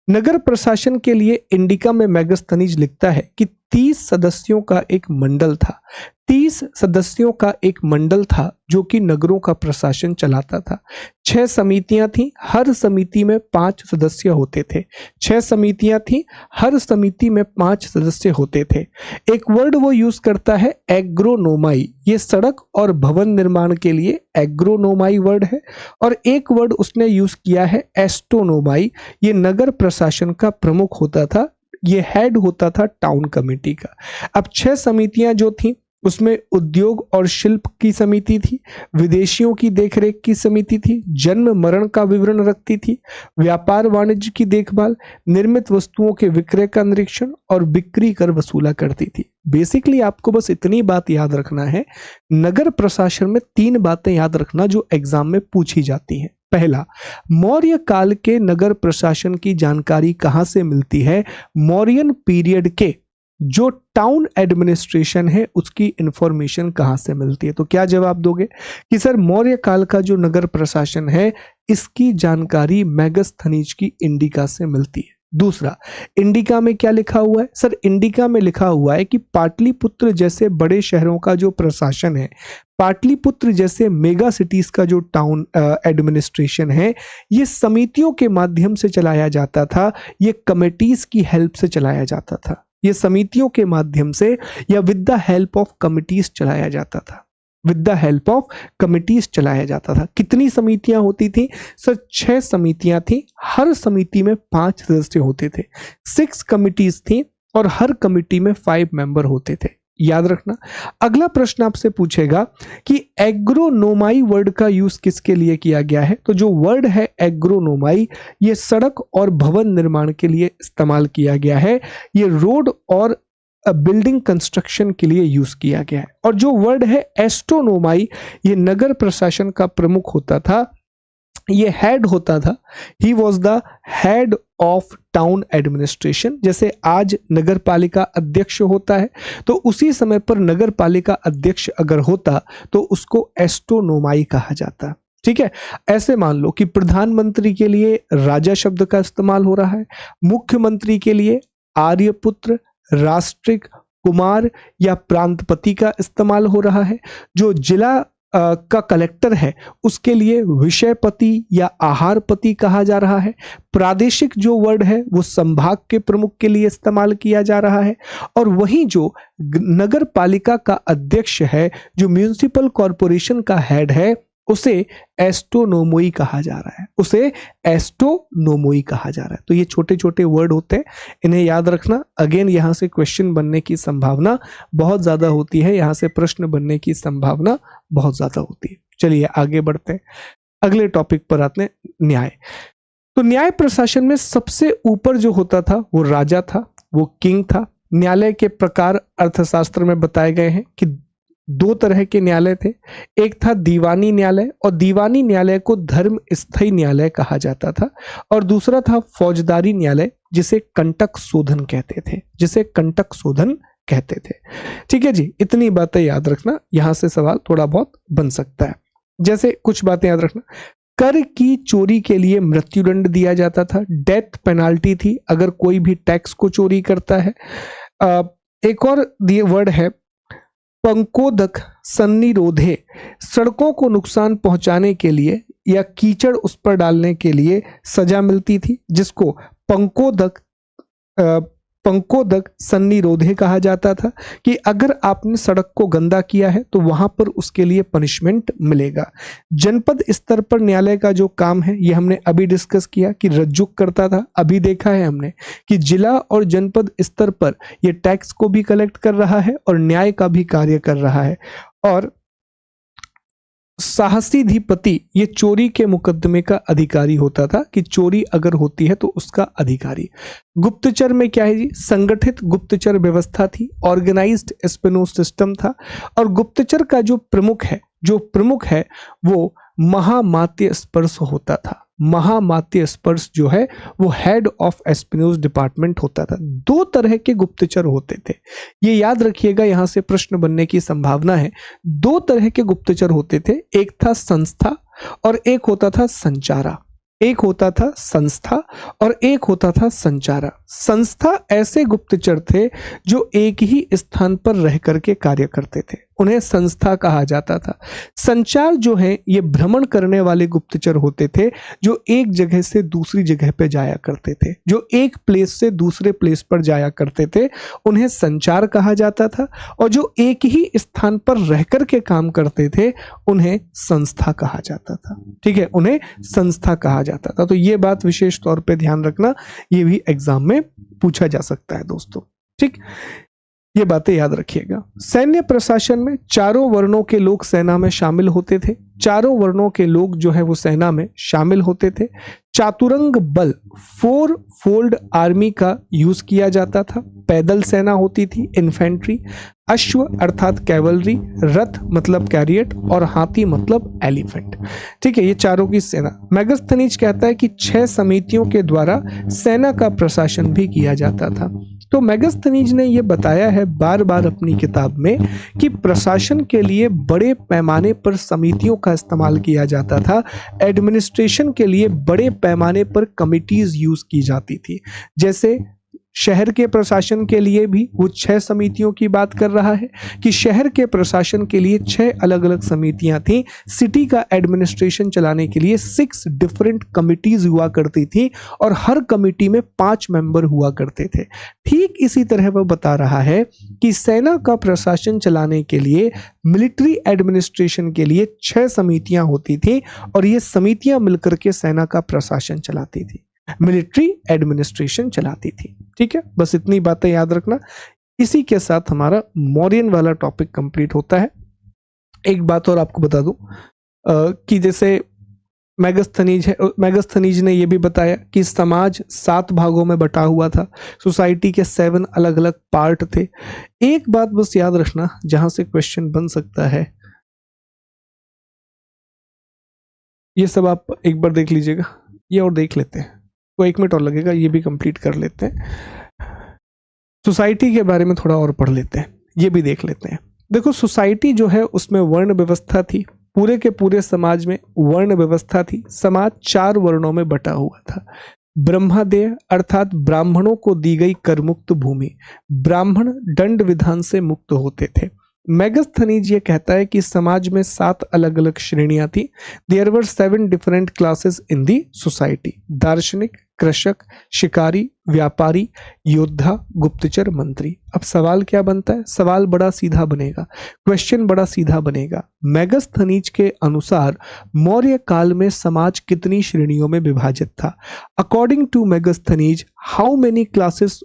Speaker 1: नगर प्रशासन के लिए इंडिका में मैगस्थनीज लिखता है कि 30 सदस्यों का एक मंडल था। 30 सदस्यों का एक मंडल था जो कि नगरों का प्रशासन चलाता था। 6 समितियां थी, हर समिति में 5 सदस्य होते थे। 6 समितियां थी, हर समिति में 5 सदस्य होते थे। एक वर्ड वो यूज करता है एग्रोनोमाई, ये सड़क और भवन निर्माण के लिए एग्रोनोमाई वर्ड है। और एक वर्ड उसने यूज किया है एस्टोनोमाई, ये नगर प्रशासन का प्रमुख होता था। ये हेड होता था टाउन कमेटी का। अब 6 समितियां जो थी उसमें उद्योग और शिल्प की समिति थी, विदेशियों की देखरेख की समिति थी, जन्म मरण का विवरण रखती थी, व्यापार वाणिज्य की देखभाल, निर्मित वस्तुओं के विक्रय का निरीक्षण और बिक्री कर वसूला करती थी। बेसिकली आपको बस इतनी बात याद रखना है, नगर प्रशासन में 3 बातें याद रखना जो एग्जाम में पूछी जाती हैं। पहला, मौर्य काल के नगर प्रशासन की जानकारी कहां से मिलती है? मौर्यन पीरियड के जो टाउन एडमिनिस्ट्रेशन है उसकी इंफॉर्मेशन कहां से मिलती है? तो क्या जवाब दोगे कि सर मौर्य काल का जो नगर प्रशासन है इसकी जानकारी मैगस्थनीज की इंडिका से मिलती है। दूसरा, इंडिका में क्या लिखा हुआ है? सर इंडिका में लिखा हुआ है कि पाटलिपुत्र जैसे बड़े शहरों का जो प्रशासन है, पाटलिपुत्र जैसे मेगा सिटीज का जो टाउन एडमिनिस्ट्रेशन है, ये समितियों के माध्यम से चलाया जाता था, ये कमिटीज की हेल्प से चलाया जाता था। ये समितियों के माध्यम से या with the help of committees चलाया जाता था। With the help of committees चलाया जाता था। कितनी समितियां होती थी? सर 6 समितियां थी, हर समिति में 5 सदस्य होते थे। 6 कमिटीज थी और हर कमिटी में 5 मेंबर होते थे। याद रखना। अगला प्रश्न आपसे पूछेगा कि एग्रोनोमाई वर्ड का यूज किसके लिए किया गया है? तो जो वर्ड है एग्रोनोमाई, ये सड़क और भवन निर्माण के लिए इस्तेमाल किया गया है। ये रोड और बिल्डिंग कंस्ट्रक्शन के लिए यूज किया गया है। और जो वर्ड है एस्ट्रोनोमाई, ये नगर प्रशासन का प्रमुख होता था, ये हेड होता था। He was the head of town administration. जैसे आज नगर पालिका अध्यक्ष होता है तो उसी समय पर नगर पालिका अध्यक्ष अगर होता तो उसको एस्टोनोमाई कहा जाता। ठीक है, ऐसे मान लो कि प्रधानमंत्री के लिए राजा शब्द का इस्तेमाल हो रहा है, मुख्यमंत्री के लिए आर्यपुत्र, राष्ट्रिक, कुमार या प्रांतपति का इस्तेमाल हो रहा है, जो जिला का कलेक्टर है उसके लिए विषयपति या आहारपति कहा जा रहा है, प्रादेशिक जो वर्ड है वो संभाग के प्रमुख के लिए इस्तेमाल किया जा रहा है, और वहीं जो नगर पालिका का अध्यक्ष है, जो म्युनिसिपल कॉरपोरेशन का हेड है, उसे एस्टोनोमोई कहा जा रहा है, उसे एस्टोनोमोई कहा जा रहा है। तो ये छोटे छोटे वर्ड होते हैं, इन्हें याद रखना। अगेन यहाँ से क्वेश्चन बनने की संभावना बहुत ज्यादा होती है, यहाँ से प्रश्न बनने की संभावना बहुत ज्यादा होती है। चलिए आगे बढ़ते हैं, अगले टॉपिक पर आते हैं, न्याय। तो न्याय प्रशासन में सबसे ऊपर जो होता था वो राजा था, वो किंग था। न्यायालय के प्रकार अर्थशास्त्र में बताए गए हैं कि दो तरह के न्यायालय थे, एक था दीवानी न्यायालय, और दीवानी न्यायालय को धर्म स्थायी न्यायालय कहा जाता था, और दूसरा था फौजदारी न्यायालय जिसे कंटक शोधन कहते थे, जिसे कंटक शोधन कहते थे। ठीक है जी, इतनी बातें याद रखना, यहां से सवाल थोड़ा बहुत बन सकता है। जैसे कुछ बातें याद रखना, कर की चोरी के लिए मृत्युदंड दिया जाता था, डेथ पेनाल्टी थी अगर कोई भी टैक्स को चोरी करता है। एक और वर्ड है पंकोदक सन्निरोधे, सड़कों को नुकसान पहुंचाने के लिए या कीचड़ उस पर डालने के लिए सजा मिलती थी, जिसको पंकोदक सन्निरोधे कहा जाता था, कि अगर आपने सड़क को गंदा किया है तो वहां पर उसके लिए पनिशमेंट मिलेगा। जनपद स्तर पर न्यायालय का जो काम है ये हमने अभी डिस्कस किया कि रज्जुक करता था, अभी देखा है हमने कि जिला और जनपद स्तर पर ये टैक्स को भी कलेक्ट कर रहा है और न्याय का भी कार्य कर रहा है। और साहसीधिपति ये चोरी के मुकदमे का अधिकारी होता था, कि चोरी अगर होती है तो उसका अधिकारी। गुप्तचर में क्या है जी, संगठित गुप्तचर व्यवस्था थी, ऑर्गेनाइज्ड एस्पियोनेज सिस्टम था, और गुप्तचर का जो प्रमुख है वो महामात्य स्पर्श होता था। महामात्य स्पर्श जो है वो हेड ऑफ एस्पियोनेज डिपार्टमेंट होता था। दो तरह के गुप्तचर होते थे, ये याद रखिएगा, यहां से प्रश्न बनने की संभावना है। दो तरह के गुप्तचर होते थे, एक था संस्था और एक होता था संचारा। एक होता था संस्था और एक होता था संचारा। संस्था ऐसे गुप्तचर थे जो एक ही स्थान पर रह करके कार्य करते थे, उन्हें संस्था कहा जाता था। संचार जो है ये भ्रमण करने वाले गुप्तचर होते थे, जो एक जगह से दूसरी जगह पे जाया करते थे, जो एक प्लेस से दूसरे प्लेस पर जाया करते थे, उन्हें संचार कहा जाता था। और जो एक ही स्थान पर रह करके काम करते थे उन्हें संस्था कहा जाता था। ठीक है, उन्हें संस्था कहा जाता था। तो ये बात विशेष तौर पे ध्यान रखना, ये भी एग्जाम में पूछा जा सकता है दोस्तों। ठीक, ये बातें याद रखिएगा। सैन्य प्रशासन में चारों वर्णों के लोग सेना में शामिल होते थे, चारों वर्णों के लोग जो है वो सेना में शामिल होते थे। चातुरंग बल 4 फोल्ड आर्मी का यूज किया जाता था। पैदल सेना होती थी, इन्फेंट्री, अश्व अर्थात कैवलरी, रथ मतलब कैरियट, और हाथी मतलब एलिफेंट। ठीक है, ये चारों की सेना। मेगास्थनीज कहता है कि 6 समितियों के द्वारा सेना का प्रशासन भी किया जाता था। तो मेगास्थनीज ने यह बताया है बार बार अपनी किताब में कि प्रशासन के लिए बड़े पैमाने पर समितियों का इस्तेमाल किया जाता था, एडमिनिस्ट्रेशन के लिए बड़े पैमाने पर कमिटीज यूज की जाती थी। जैसे शहर के प्रशासन के लिए भी वो 6 समितियों की बात कर रहा है कि शहर के प्रशासन के लिए 6 अलग अलग समितियां थी। सिटी का एडमिनिस्ट्रेशन चलाने के लिए 6 डिफरेंट कमिटीज हुआ करती थी और हर कमिटी में 5 मेंबर हुआ करते थे। ठीक इसी तरह वह बता रहा है कि सेना का प्रशासन चलाने के लिए, मिलिट्री एडमिनिस्ट्रेशन के लिए 6 समितियां होती थी और ये समितियां मिलकर के सेना का प्रशासन चलाती थी, मिलिट्री एडमिनिस्ट्रेशन चलाती थी। ठीक है, बस इतनी बातें याद रखना। इसी के साथ हमारा मौर्यन वाला टॉपिक कंप्लीट होता है। एक बात और आपको बता दूं कि जैसे मेगास्थनीज ने यह भी बताया कि समाज 7 भागों में बटा हुआ था, सोसाइटी के 7 अलग अलग पार्ट थे। एक बात बस याद रखना जहां से क्वेश्चन बन सकता है, ये सब आप एक बार देख लीजिएगा, ये और देख लेते हैं। तो 1 मिनट और लगेगा, ये भी कंप्लीट कर लेते हैं। सोसाइटी के बारे में थोड़ा और पढ़ लेते हैं, ये भी देख लेते हैं। देखो सोसाइटी जो है उसमें वर्ण व्यवस्था थी, पूरे के पूरे समाज में वर्ण व्यवस्था थी। समाज 4 वर्णों में बटा हुआ था। ब्रह्मादेय अर्थात ब्राह्मणों को दी गई करमुक्त भूमि, ब्राह्मण दंड विधान से मुक्त होते थे। मेगास्थनीज ये कहता है कि समाज में 7 अलग अलग श्रेणियां थी। There were 7 different classes in the society. दार्शनिक, कृषक, शिकारी, व्यापारी, योद्धा, गुप्तचर, मंत्री। अब सवाल क्या बनता है? सवाल बड़ा सीधा बनेगा, क्वेश्चन बड़ा सीधा बनेगा। मेगास्थनीज के अनुसार मौर्य काल में समाज कितनी श्रेणियों में विभाजित था? According to Megasthenes, how many classes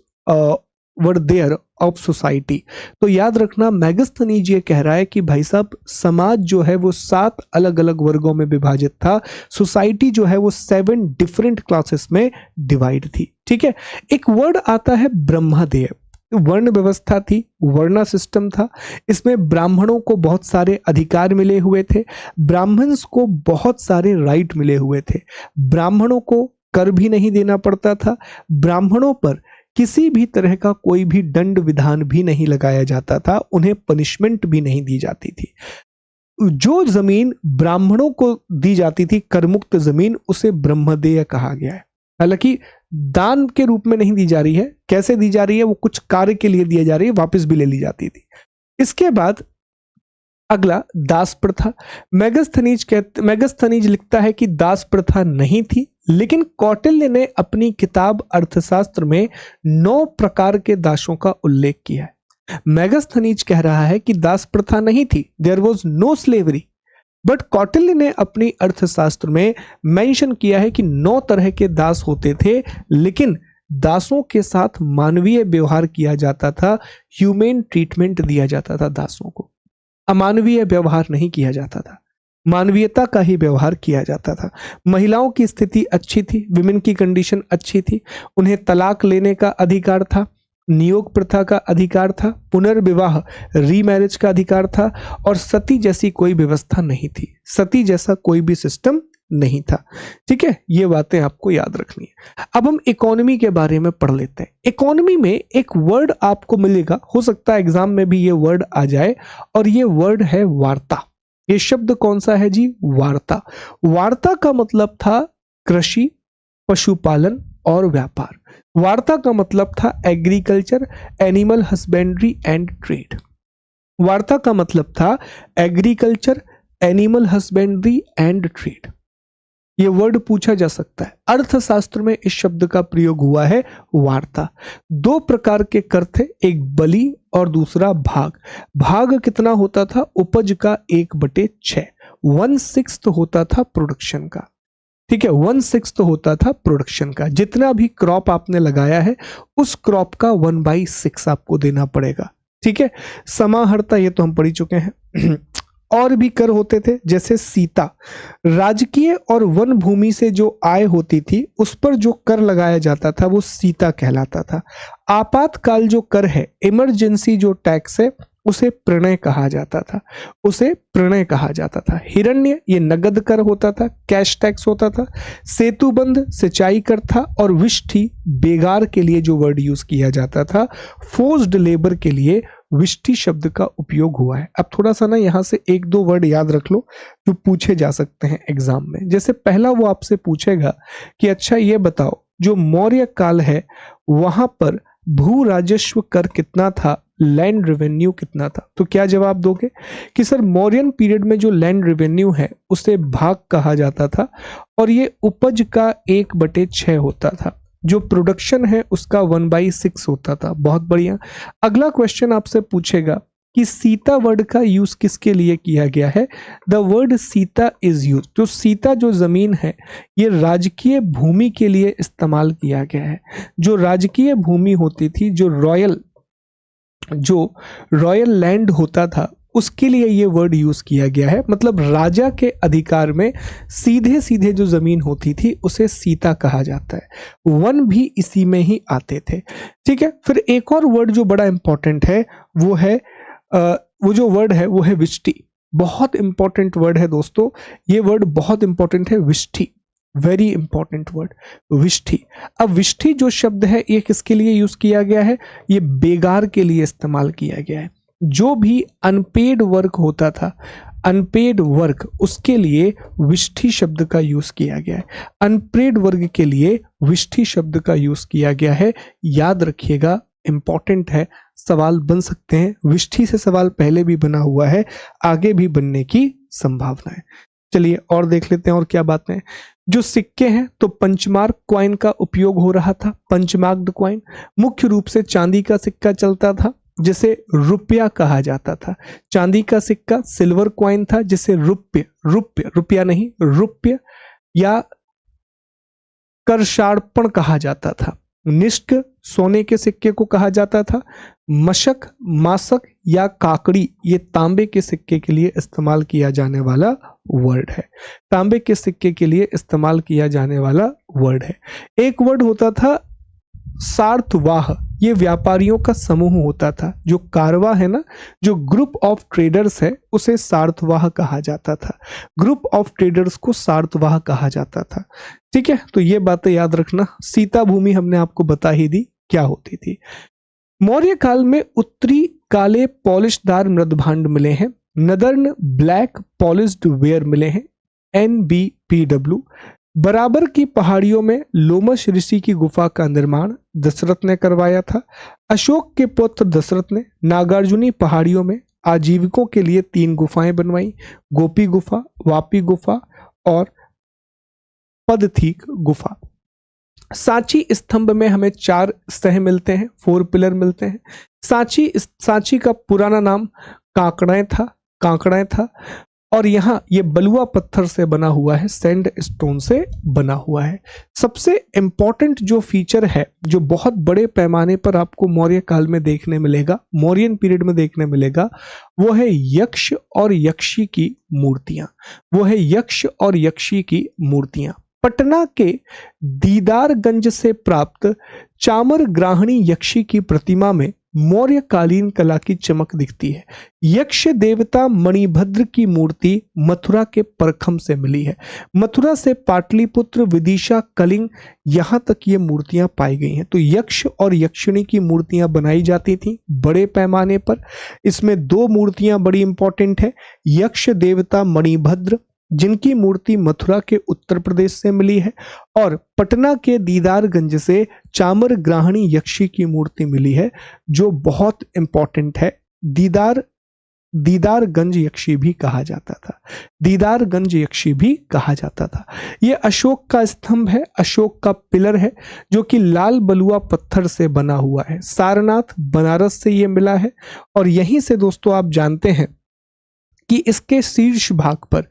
Speaker 1: were there of society? तो याद रखना, मेगास्थनीज ये कह रहा है कि भाई साहब समाज जो है वो 7 अलग अलग वर्गों में विभाजित था। सोसाइटी जो है वो 7 डिफरेंट क्लासेस में डिवाइड थी। ठीक है, एक वर्ड आता है ब्रह्मादेय। वर्ण व्यवस्था थी, वर्णा सिस्टम था। इसमें ब्राह्मणों को बहुत सारे अधिकार मिले हुए थे, ब्राह्मण्स को बहुत सारे राइट मिले हुए थे। ब्राह्मणों को कर भी नहीं देना पड़ता था, ब्राह्मणों पर किसी भी तरह का कोई भी दंड विधान भी नहीं लगाया जाता था, उन्हें पनिशमेंट भी नहीं दी जाती थी। जो जमीन ब्राह्मणों को दी जाती थी, करमुक्त जमीन, उसे ब्रह्मदेय कहा गया है। हालांकि दान के रूप में नहीं दी जा रही है, कैसे दी जा रही है? वो कुछ कार्य के लिए दी जा रही है, वापस भी ले ली जाती थी। इसके बाद अगला दास प्रथा। मेगास्थनीज लिखता है कि दास प्रथा नहीं थी, लेकिन कौटिल्य ने अपनी किताब अर्थशास्त्र में 9 प्रकार के दासों का उल्लेख किया है। मेगास्थनीज कह रहा है कि दास प्रथा नहीं थी, there was no slavery, but Kautilya ने अपनी अर्थशास्त्र में मेंशन किया है कि 9 तरह के दास होते थे, लेकिन दासों के साथ मानवीय व्यवहार किया जाता था, ह्यूमन ट्रीटमेंट दिया जाता था दासों को। अमानवीय व्यवहार नहीं किया जाता था, मानवीयता का ही व्यवहार किया जाता था। महिलाओं की स्थिति अच्छी थी, विमेन की कंडीशन अच्छी थी, उन्हें तलाक लेने का अधिकार था, नियोग प्रथा का अधिकार था, पुनर्विवाह रीमैरिज का अधिकार था, और सती जैसी कोई व्यवस्था नहीं थी, सती जैसा कोई भी सिस्टम नहीं था। ठीक है, ये बातें आपको याद रखनी है। अब हम इकोनॉमी के बारे में पढ़ लेते हैं। इकोनॉमी में एक वर्ड आपको मिलेगा, हो सकता है एग्जाम में भी ये वर्ड आ जाए, और ये वर्ड है वार्ता। ये शब्द कौन सा है जी? वार्ता। वार्ता का मतलब था कृषि, पशुपालन और व्यापार। वार्ता का मतलब था agriculture, animal husbandry and trade. वार्ता का मतलब था agriculture, animal husbandry and trade. ये वर्ड पूछा जा सकता है। अर्थशास्त्र में इस शब्द का प्रयोग हुआ है वार्ता। 2 प्रकार के कर थे, एक बलि और दूसरा भाग। भाग कितना होता था? उपज का 1/6, 1/6 होता था प्रोडक्शन का। ठीक है, 1/6 होता था प्रोडक्शन का। जितना भी क्रॉप आपने लगाया है उस क्रॉप का 1/6 आपको देना पड़ेगा। ठीक है, समाहर्ता ये तो हम पढ़ चुके हैं। और भी कर होते थे, जैसे सीता। राजकीय और वन भूमि से जो आय होती थी उस पर जो कर लगाया जाता था वो सीता कहलाता था। आपातकाल जो कर है, इमरजेंसी जो टैक्स है, उसे प्रणय कहा जाता था, उसे प्रणय कहा जाता था। हिरण्य ये नगद कर होता था, कैश टैक्स होता था। सेतुबंध सिंचाई कर था, और विष्ठी बेगार के लिए जो वर्ड यूज किया जाता था, फोर्स्ड लेबर के लिए विष्ठी शब्द का उपयोग हुआ है। अब थोड़ा सा ना यहाँ से 1-2 वर्ड याद रख लो जो पूछे जा सकते हैं एग्जाम में। जैसे पहला वो आपसे पूछेगा कि अच्छा ये बताओ, जो मौर्य काल है वहां पर भू राजस्व कर कितना था, लैंड रेवेन्यू कितना था? तो क्या जवाब दोगे कि सर मौर्यन पीरियड में जो लैंड रेवेन्यू है उसे भाग कहा जाता था, और ये उपज का 1/6 होता था। जो प्रोडक्शन है उसका 1/6 होता था। बहुत बढ़िया। अगला क्वेश्चन आपसे पूछेगा कि सीता वर्ड का यूज किसके लिए किया गया है? The word Sita is use. तो सीता जो जमीन है ये राजकीय भूमि के लिए इस्तेमाल किया गया है। जो राजकीय भूमि होती थी, जो रॉयल लैंड होता था, उसके लिए ये वर्ड यूज किया गया है। मतलब राजा के अधिकार में सीधे सीधे जो जमीन होती थी उसे सीता कहा जाता है। वन भी इसी में ही आते थे। ठीक है, फिर एक और वर्ड जो बड़ा इंपॉर्टेंट है वो है वो जो वर्ड है वो है विष्ठी। बहुत इंपॉर्टेंट वर्ड है दोस्तों, ये वर्ड बहुत इंपॉर्टेंट है, विष्ठी। वेरी इंपॉर्टेंट वर्ड, विष्ठी। अब विष्ठी जो शब्द है ये किसके लिए यूज किया गया है? ये बेगार के लिए इस्तेमाल किया गया है। जो भी अनपेड वर्क होता था, अनपेड वर्क, उसके लिए विष्ठी शब्द का यूज किया गया है। अनपेड वर्ग के लिए विष्ठी शब्द का यूज किया गया है। याद रखिएगा, इंपॉर्टेंट है, सवाल बन सकते हैं। विष्ठी से सवाल पहले भी बना हुआ है, आगे भी बनने की संभावना है। चलिए और देख लेते हैं और क्या बातें हैं। जो सिक्के हैं तो पंचमार्क क्वाइन का उपयोग हो रहा था। पंचमार्क्ड क्वाइन, मुख्य रूप से चांदी का सिक्का चलता था जिसे रुपया कहा जाता था। चांदी का सिक्का, सिल्वर क्वाइन था जिसे रुपया, रुपया नहीं, रुपया या करशार्पण कहा जाता था। निष्क, सोने के सिक्के को कहा जाता था। मशक, मासक या काकड़ी, ये तांबे के सिक्के के लिए इस्तेमाल किया जाने वाला वर्ड है। तांबे के सिक्के के लिए इस्तेमाल किया जाने वाला वर्ड है। एक वर्ड होता था सार्थवाह, ये व्यापारियों का समूह होता था। जो कारवा है ना, जो ग्रुप ऑफ ट्रेडर्स है, उसे सार्थवाह कहा जाता था। ग्रुप ऑफ ट्रेडर्स को सार्थवाह कहा जाता था। ठीक है, तो ये बातें याद रखना। सीता भूमि हमने आपको बता ही दी क्या होती थी। मौर्य काल में उत्तरी काले पॉलिशदार मृदभांड मिले हैं। नदर्न ब्लैक पॉलिश्ड वेयर मिले हैं, NBPW। बराबर की पहाड़ियों में लोमश ऋषि की गुफा का निर्माण दशरथ ने करवाया था। अशोक के पुत्र दशरथ ने नागार्जुनी पहाड़ियों में आजीविकों के लिए 3 गुफाएं बनवाई, गोपी गुफा, वापी गुफा और पदथीक गुफा। सांची स्तंभ में हमें 4 सह मिलते हैं, 4 पिलर मिलते हैं। सांची का पुराना नाम कांकड़ाएं था और यहाँ ये बलुआ पत्थर से बना हुआ है, सैंड स्टोन से बना हुआ है। सबसे इंपॉर्टेंट जो फीचर है, जो बहुत बड़े पैमाने पर आपको मौर्य काल में देखने मिलेगा, मौर्यन पीरियड में देखने मिलेगा, वो है यक्ष और यक्षी की मूर्तियां। वो है यक्ष और यक्षी की मूर्तियां। पटना के दीदारगंज से प्राप्त चामर ग्राहणी यक्षी की प्रतिमा में मौर्यकालीन कला की चमक दिखती है। यक्ष देवता मणिभद्र की मूर्ति मथुरा के परखम से मिली है। मथुरा से पाटलिपुत्र, विदिशा, कलिंग, यहाँ तक ये मूर्तियां पाई गई हैं। तो यक्ष और यक्षिणी की मूर्तियां बनाई जाती थी बड़े पैमाने पर। इसमें 2 मूर्तियां बड़ी इंपॉर्टेंट है। यक्ष देवता मणिभद्र, जिनकी मूर्ति मथुरा के उत्तर प्रदेश से मिली है, और पटना के दीदारगंज से चामर ग्राहणी यक्षी की मूर्ति मिली है, जो बहुत इंपॉर्टेंट है। दीदारगंज यक्षी भी कहा जाता था। दीदारगंज यक्षी भी कहा जाता था। यह अशोक का स्तंभ है, अशोक का पिलर है, जो कि लाल बलुआ पत्थर से बना हुआ है। सारनाथ बनारस से यह मिला है। और यहीं से दोस्तों आप जानते हैं कि इसके शीर्ष भाग पर,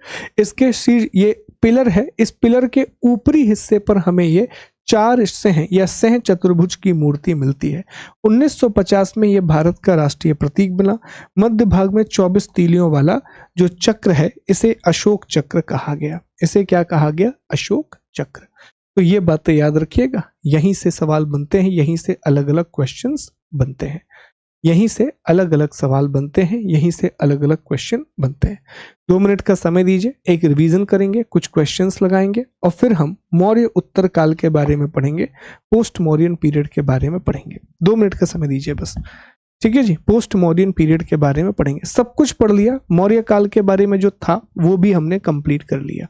Speaker 1: ये पिलर है, इस पिलर के ऊपरी हिस्से पर हमें ये 4 सह या सह चतुर्भुज की मूर्ति मिलती है। 1950 में यह भारत का राष्ट्रीय प्रतीक बना। मध्य भाग में 24 तीलियों वाला जो चक्र है, इसे अशोक चक्र कहा गया। इसे क्या कहा गया? अशोक चक्र। तो ये बातें याद रखिएगा, यहीं से सवाल बनते हैं, यहीं से अलग अलग क्वेश्चंस बनते हैं, यहीं से अलग अलग सवाल बनते हैं, यहीं से अलग अलग क्वेश्चन बनते हैं। 2 मिनट का समय दीजिए, एक रिवीजन करेंगे, कुछ क्वेश्चंस लगाएंगे और फिर हम मौर्य उत्तर काल के बारे में पढ़ेंगे, पोस्ट मौर्यन पीरियड के बारे में पढ़ेंगे। 2 मिनट का समय दीजिए बस, ठीक है जी। पोस्ट मौर्यन पीरियड के बारे में पढ़ेंगे। सब कुछ पढ़ लिया, मौर्य काल के बारे में जो था वो भी हमने कंप्लीट कर लिया।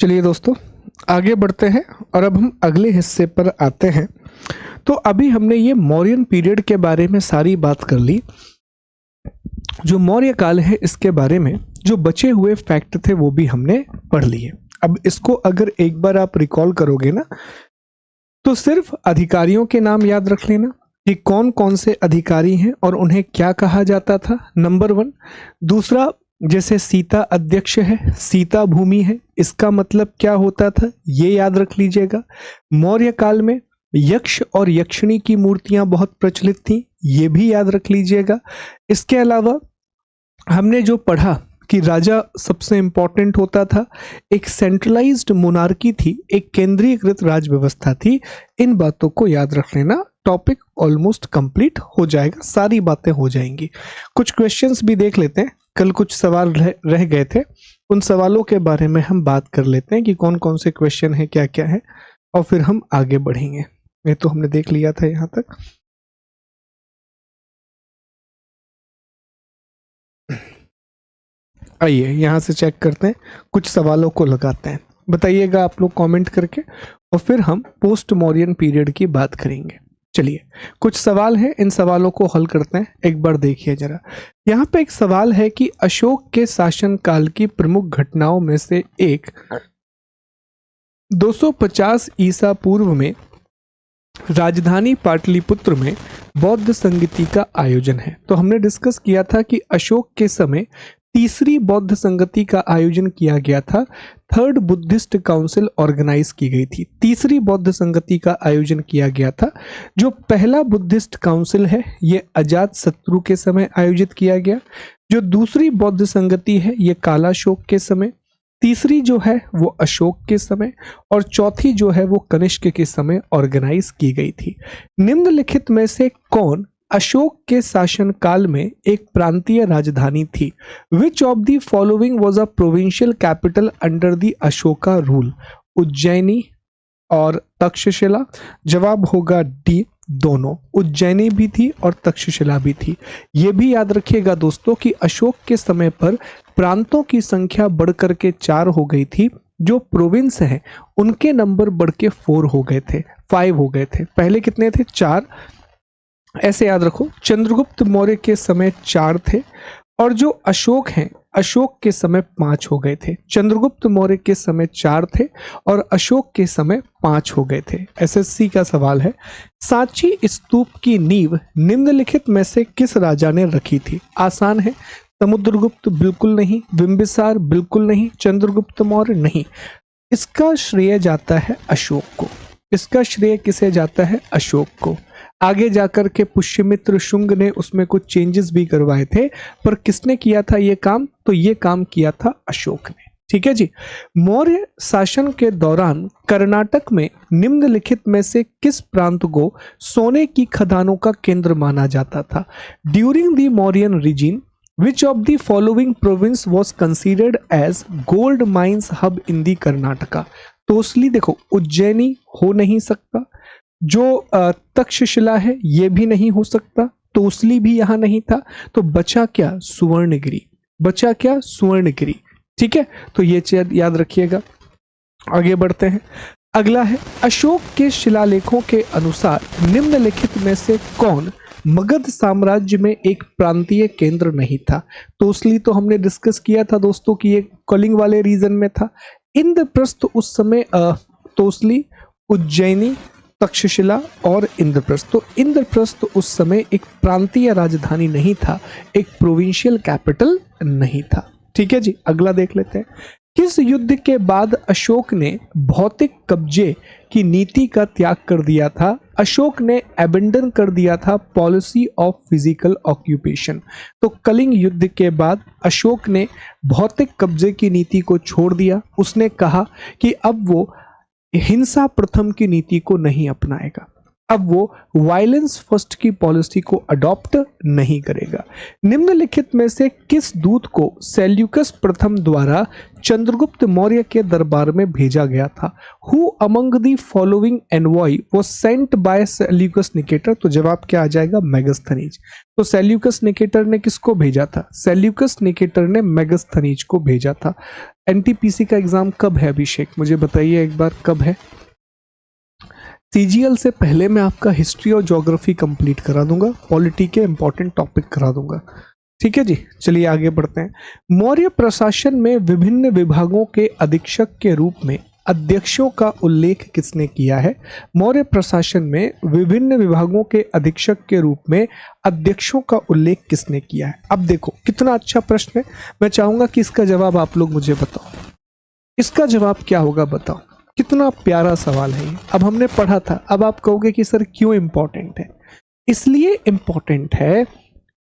Speaker 1: चलिए दोस्तों आगे बढ़ते हैं और अब हम अगले हिस्से पर आते हैं। तो अभी हमने ये मौर्यन पीरियड के बारे में सारी बात कर ली। जो मौर्य काल है इसके बारे में जो बचे हुए फैक्ट थे वो भी हमने पढ़ लिए। अब इसको अगर एक बार आप रिकॉल करोगे ना तो सिर्फ अधिकारियों के नाम याद रख लेना कि कौन कौन से अधिकारी हैं और उन्हें क्या कहा जाता था, नंबर 1। दूसरा, जैसे सीता अध्यक्ष है, सीता भूमि है, इसका मतलब क्या होता था ये याद रख लीजिएगा। मौर्य काल में यक्ष और यक्षिणी की मूर्तियां बहुत प्रचलित थी, ये भी याद रख लीजिएगा। इसके अलावा हमने जो पढ़ा कि राजा सबसे इंपॉर्टेंट होता था, एक सेंट्रलाइज्ड मोनार्की थी, एक केंद्रीकृत राज व्यवस्था थी। इन बातों को याद रख लेना, टॉपिक ऑलमोस्ट कंप्लीट हो जाएगा, सारी बातें हो जाएंगी। कुछ क्वेश्चंस भी देख लेते हैं, कल कुछ सवाल रह गए थे, उन सवालों के बारे में हम बात कर लेते हैं कि कौन कौन से क्वेश्चन है, क्या क्या है, और फिर हम आगे बढ़ेंगे। ये तो हमने देख लिया था यहाँ तक। आइए यहाँ से चेक करते हैं, कुछ सवालों को लगाते हैं, बताइएगा आप लोग कमेंट करके, और फिर हम पोस्ट मौर्यन पीरियड की बात करेंगे। चलिए कुछ सवाल है, इन सवालों को हल करते हैं। एक बार देखिए जरा, यहाँ पे एक सवाल है कि अशोक के शासनकाल की प्रमुख घटनाओं में से एक 250 ईसा पूर्व में राजधानी पाटलिपुत्र में बौद्ध संगति का आयोजन है। तो हमने डिस्कस किया था कि अशोक के समय तीसरी बौद्ध संगति का आयोजन किया गया था, थर्ड बुद्धिस्ट काउंसिल ऑर्गेनाइज की गई थी। तीसरी बौद्ध संगति का आयोजन किया गया था। जो पहला बुद्धिस्ट काउंसिल है ये अजात शत्रु के समय आयोजित किया गया। जो दूसरी बौद्ध संगति है ये कालाशोक के समय, तीसरी जो है वो अशोक के समय, और चौथी जो है वो कनिष्क के समय ऑर्गेनाइज की गई थी। निम्नलिखित में से कौन अशोक के शासन काल में एक प्रांतीय राजधानी थी? विच of the following was a provincial capital under the Ashoka rule? Ujjaini और तक्षशिला। जवाब होगा डी, दोनों, उज्जैनी भी थी और तक्षशिला भी थी। ये भी याद रखिएगा दोस्तों कि अशोक के समय पर प्रांतों की संख्या बढ़कर के 4 हो गई थी, जो प्रोविंस हैं उनके नंबर बढ़ के 4 हो गए थे, 5 हो गए थे। पहले कितने थे? 4। ऐसे याद रखो, चंद्रगुप्त मौर्य के समय 4 थे, और जो अशोक हैं अशोक के समय 5 हो गए थे। चंद्रगुप्त मौर्य के समय 4 थे और अशोक के समय 5 हो गए थे। एसएससी का सवाल है, सांची स्तूप की नींव निम्नलिखित में से किस राजा ने रखी थी? आसान है, समुद्रगुप्त बिल्कुल नहीं, बिंबिसार बिल्कुल नहीं, चंद्रगुप्त मौर्य नहीं। इसका श्रेय जाता है अशोक को। इसका श्रेय किसे जाता है? अशोक को। आगे जाकर के पुष्यमित्र शुंग ने उसमें कुछ चेंजेस भी करवाए थे, पर किसने किया था ये काम? तो ये काम किया था अशोक ने। ठीक है जी। मौर्य शासन के दौरान कर्नाटक में निम्नलिखित में से किस प्रांत को सोने की खदानों का केंद्र माना जाता था? During the Mauryan region Which of the following province was considered as gold mines hub in the Karnataka? Tosali देखो, उज्जैनी हो नहीं सकता, जो तक्षशिला है ये भी नहीं हो सकता, तोसली भी यहां नहीं था, तो बचा क्या? सुवर्णगिरी। बचा क्या? सुवर्णगिरी। ठीक है, तो ये चीज याद रखिएगा। आगे बढ़ते हैं, अगला है, अशोक के शिलालेखों के अनुसार निम्नलिखित में से कौन मगध साम्राज्य में एक प्रांतीय केंद्र नहीं था? तोसली तो हमने डिस्कस किया था दोस्तों कि ये कलिंग वाले रीजन में था। इंद्रप्रस्थ उस समय तोसली, उज्जैनी, तक्षशिला और इंद्रप्रस्थ। तो इंद्रप्रस्थ उस समय एक प्रांतीय राजधानी नहीं था, एक प्रोविंशियल कैपिटल नहीं था। ठीक है जी, अगला देख लेते हैं। किस युद्ध के बाद अशोक ने भौतिक कब्जे की नीति का त्याग कर दिया था? अशोक ने एबेंडन कर दिया था पॉलिसी ऑफ फिजिकल ऑक्यूपेशन। तो कलिंग युद्ध के बाद अशोक ने भौतिक कब्जे की नीति को छोड़ दिया। उसने कहा कि अब वो हिंसा प्रथम की नीति को नहीं अपनाएगा, अब वो वायलेंस फर्स्ट की पॉलिसी को अडॉप्ट नहीं करेगा। निम्नलिखित में से किस दूत को सेल्यूकस प्रथम द्वारा चंद्रगुप्त मौर्य के दरबार में भेजा गया था? Who among the following envoy was sent by Seleucus Nicator? तो जवाब क्या आ जाएगा? मेगास्थनीज। तो सेल्यूकस निकेटर ने किसको भेजा था? सेल्यूकस निकेटर ने मेगास्थनीज को भेजा था। एनटीपीसी का एग्जाम कब है अभिषेक, मुझे बताइए एक बार कब है। सीजीएल से पहले मैं आपका हिस्ट्री और ज्योग्राफी कंप्लीट करा दूंगा, पॉलिटी के इंपॉर्टेंट टॉपिक करा दूंगा, ठीक है जी। चलिए आगे बढ़ते हैं। मौर्य प्रशासन में विभिन्न विभागों के अधीक्षक के रूप में अध्यक्षों का उल्लेख किसने किया है? मौर्य प्रशासन में विभिन्न विभागों के अधीक्षक के रूप में अध्यक्षों का उल्लेख किसने किया है? अब देखो कितना अच्छा प्रश्न है, मैं चाहूंगा कि इसका जवाब आप लोग मुझे बताओ। इसका जवाब क्या होगा बताओ, कितना प्यारा सवाल है ये। अब हमने पढ़ा था, अब आप कहोगे कि सर क्यों इंपॉर्टेंट है? इसलिए इंपॉर्टेंट है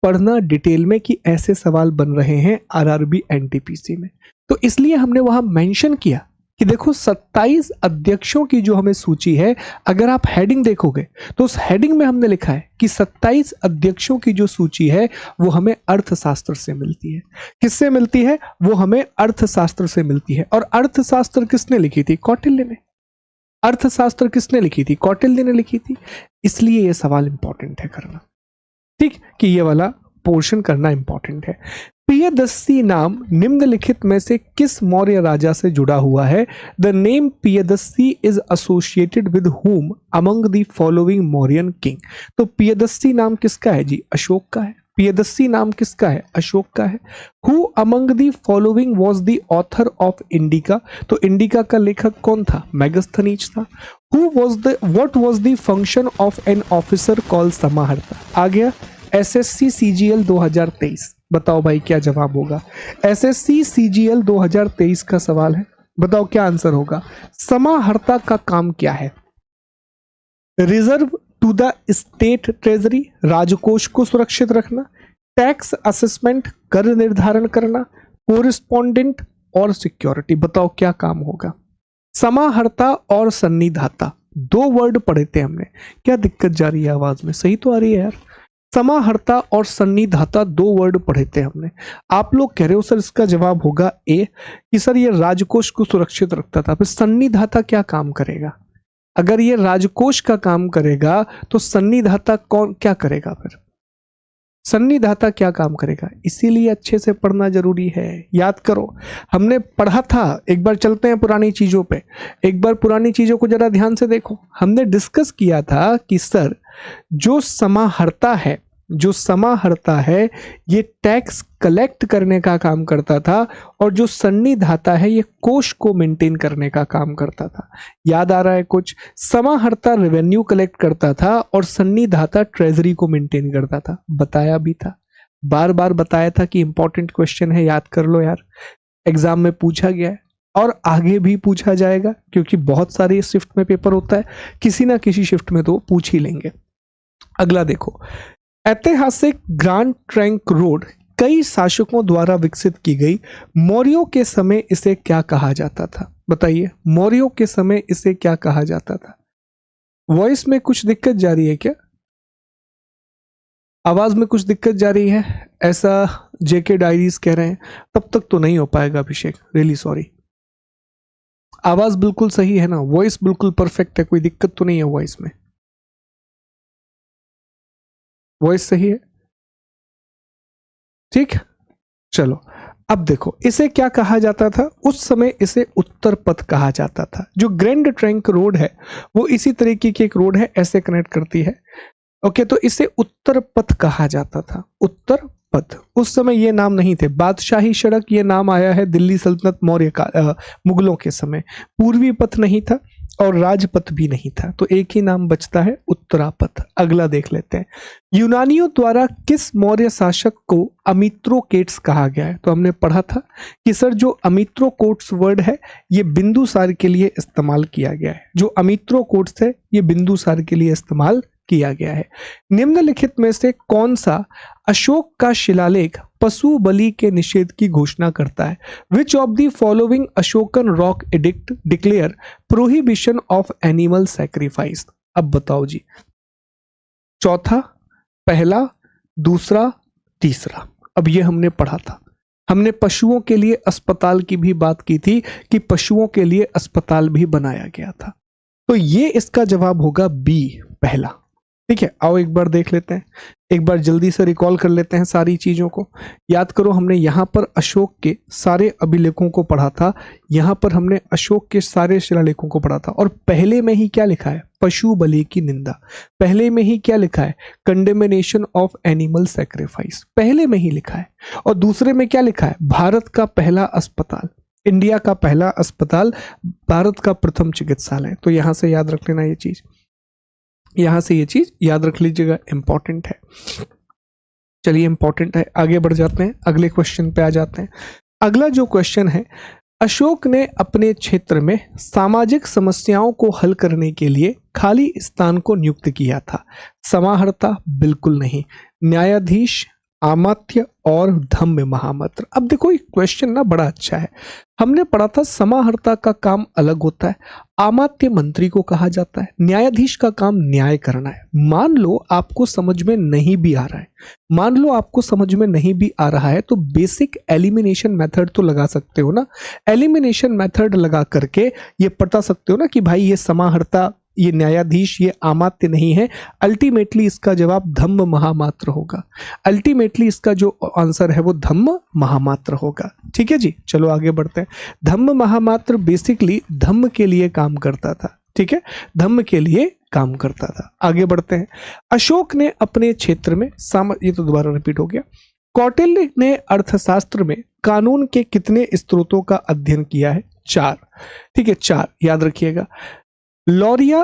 Speaker 1: पढ़ना डिटेल में कि ऐसे सवाल बन रहे हैं आरआरबी एनटीपीसी में, तो इसलिए हमने वहां मेंशन किया कि देखो 27 अध्यक्षों की जो हमें सूची है, अगर आप हेडिंग देखोगे तो उस हेडिंग में हमने लिखा है कि 27 अध्यक्षों की जो सूची है वो हमें अर्थशास्त्र से मिलती है। किससे मिलती है? वो हमें अर्थशास्त्र से मिलती है। और अर्थशास्त्र किसने लिखी थी? कौटिल्य ने। अर्थशास्त्र किसने लिखी थी? कौटिल्य ने लिखी थी। इसलिए ये सवाल इंपॉर्टेंट है करना, ठीक, कि ये वाला पोर्शन करना इंपॉर्टेंट है। पियदस्सी नाम निम्नलिखित में से किस मौर्य राजा से जुड़ा हुआ है? The name Piyadassi is associated with whom among the following Mauryan king. तो पियदस्सी नाम किसका है जी? अशोक का है। पियदस्सी नाम किसका है? अशोक का है। Who among the following was the author of indica? तो इंडिका का लेखक कौन था? मेगस्थनीज था। What was the function of an officer called समाहर्ता? आ गया एसएससी सीजीएल 2023। बताओ भाई क्या जवाब होगा? एसएससी सीजीएल 2023 का सवाल है, बताओ क्या आंसर होगा? समाहर्ता का काम क्या है? Reserve to the state treasury, राजकोष को सुरक्षित रखना, टैक्स असेसमेंट, कर निर्धारण करना, कोरिस्पोंडेंट और सिक्योरिटी। बताओ क्या काम होगा? समाहर्ता और सन्निधाता, दो वर्ड पढ़े थे हमने। क्या दिक्कत जा रही है आवाज में? सही तो आ रही है यार। समाहर्ता और सन्निधाता दो वर्ड पढ़े थे हमने। आप लोग कह रहे हो सर इसका जवाब होगा ए, कि सर ये राजकोष को सुरक्षित रखता था। फिर सन्निधाता क्या काम करेगा? अगर ये राजकोष का काम करेगा तो सन्निधाता कौन क्या करेगा? फिर सन्निधाता क्या काम करेगा? इसीलिए अच्छे से पढ़ना जरूरी है, याद करो। हमने पढ़ा था, एक बार चलते हैं पुरानी चीजों पे, एक बार पुरानी चीजों को जरा ध्यान से देखो। हमने डिस्कस किया था कि सर जो समाहर्ता है ये टैक्स कलेक्ट करने का काम करता था, और जो सन्निधाता है ये कोष को मेंटेन करने का काम करता था। याद आ रहा है कुछ? समाहर्ता रेवेन्यू कलेक्ट करता था और सन्निधाता ट्रेजरी को मेंटेन करता था। बताया भी था, बार बार बताया था कि इंपॉर्टेंट क्वेश्चन है, याद कर लो यार। एग्जाम में पूछा गया है और आगे भी पूछा जाएगा, क्योंकि बहुत सारे शिफ्ट में पेपर होता है, किसी ना किसी शिफ्ट में तो पूछ ही लेंगे। अगला देखो, ऐतिहासिक ग्रैंड ट्रंक रोड कई शासकों द्वारा विकसित की गई। मौर्यों के समय इसे क्या कहा जाता था? बताइए, मौर्यों के समय इसे क्या कहा जाता था? वॉइस में कुछ दिक्कत जा रही है क्या? आवाज में कुछ दिक्कत जा रही है ऐसा जेके डायरीज कह रहे हैं। तब तक तो नहीं हो पाएगा अभिषेक, रियली सॉरी। आवाज बिल्कुल सही है ना? वॉइस बिल्कुल परफेक्ट है, कोई दिक्कत तो नहीं है वॉइस में? वॉइस सही है, ठीक। चलो अब देखो, इसे क्या कहा जाता था उस समय? इसे उत्तर पथ कहा जाता था। जो ग्रैंड ट्रंक रोड है वो इसी तरीके की एक रोड है, ऐसे कनेक्ट करती है। ओके, तो इसे उत्तर पथ कहा जाता था। उत्तर पथ, उस समय ये नाम नहीं थे। बादशाही सड़क ये नाम आया है दिल्ली सल्तनत मौर्य का मुगलों के समय। पूर्वी पथ नहीं था और राजपथ भी नहीं था, तो एक ही नाम बचता है, उत्तरापथ। अगला देख लेते हैं, यूनानियों द्वारा किस मौर्य शासक को अमित्रोकेट्स कहा गया है? तो हमने पढ़ा था कि सर जो अमित्रोकोट्स वर्ड है ये बिंदुसार के लिए इस्तेमाल किया गया है। जो अमित्रोकोट्स है ये बिंदुसार के लिए इस्तेमाल किया गया है। निम्नलिखित में से कौन सा अशोक का शिलालेख पशु बलि के निषेध की घोषणा करता है? Which of the following Ashokan rock edict declare prohibition of animal sacrifice? अब बताओ जी, चौथा, पहला, दूसरा, तीसरा। अब ये हमने पढ़ा था। हमने पशुओं के लिए अस्पताल की भी बात की थी कि पशुओं के लिए अस्पताल भी बनाया गया था। तो ये इसका जवाब होगा बी, पहला। ठीक है, आओ एक बार देख लेते हैं, एक बार जल्दी से रिकॉल कर लेते हैं सारी चीजों को। याद करो, हमने यहाँ पर अशोक के सारे अभिलेखों को पढ़ा था, यहाँ पर हमने अशोक के सारे शिलालेखों को पढ़ा था, और पहले में ही क्या लिखा है? पशु बलि की निंदा। पहले में ही क्या लिखा है? कंडेमिनेशन ऑफ एनिमल सैक्रिफाइस, पहले में ही लिखा है। और दूसरे में क्या लिखा है? भारत का पहला अस्पताल, इंडिया का पहला अस्पताल, भारत का प्रथम चिकित्सालय। तो यहां से याद रख लेना ये चीज, यहां से ये चीज याद रख लीजिएगा, इंपॉर्टेंट है। चलिए इंपॉर्टेंट है, आगे बढ़ जाते हैं, अगले क्वेश्चन पे आ जाते हैं। अगला जो क्वेश्चन है, अशोक ने अपने क्षेत्र में सामाजिक समस्याओं को हल करने के लिए खाली स्थान को नियुक्त किया था। समाहर्ता? बिल्कुल नहीं। न्यायाधीश, आमात्य और धम्म महामंत्र। अब देखो ये क्वेश्चन ना बड़ा अच्छा है। हमने पढ़ा था समाहर्ता का काम अलग होता है, आमात्य मंत्री को कहा जाता है, न्यायाधीश का काम न्याय करना है। मान लो आपको समझ में नहीं भी आ रहा है, मान लो आपको समझ में नहीं भी आ रहा है, तो बेसिक एलिमिनेशन मेथड तो लगा सकते हो ना। एलिमिनेशन मेथड लगा करके ये पता सकते हो ना कि भाई ये समाहर्ता, ये न्यायाधीश, ये आमात्य नहीं है। अल्टीमेटली इसका जवाब धम्म महामात्र होगा। अल्टीमेटली इसका जो आंसर है वो धम्म महामात्र होगा। ठीक है जी, चलो आगे बढ़ते हैं। धम्म महामात्र बेसिकली धम्म के लिए काम करता था। ठीक है, धम्म के लिए काम करता था। आगे बढ़ते हैं। अशोक ने अपने क्षेत्र में ये तो दोबारा रिपीट हो गया। कौटिल्य ने अर्थशास्त्र में कानून के कितने स्त्रोतों का अध्ययन किया है? 4। ठीक है, 4 याद रखिएगा। लौरिया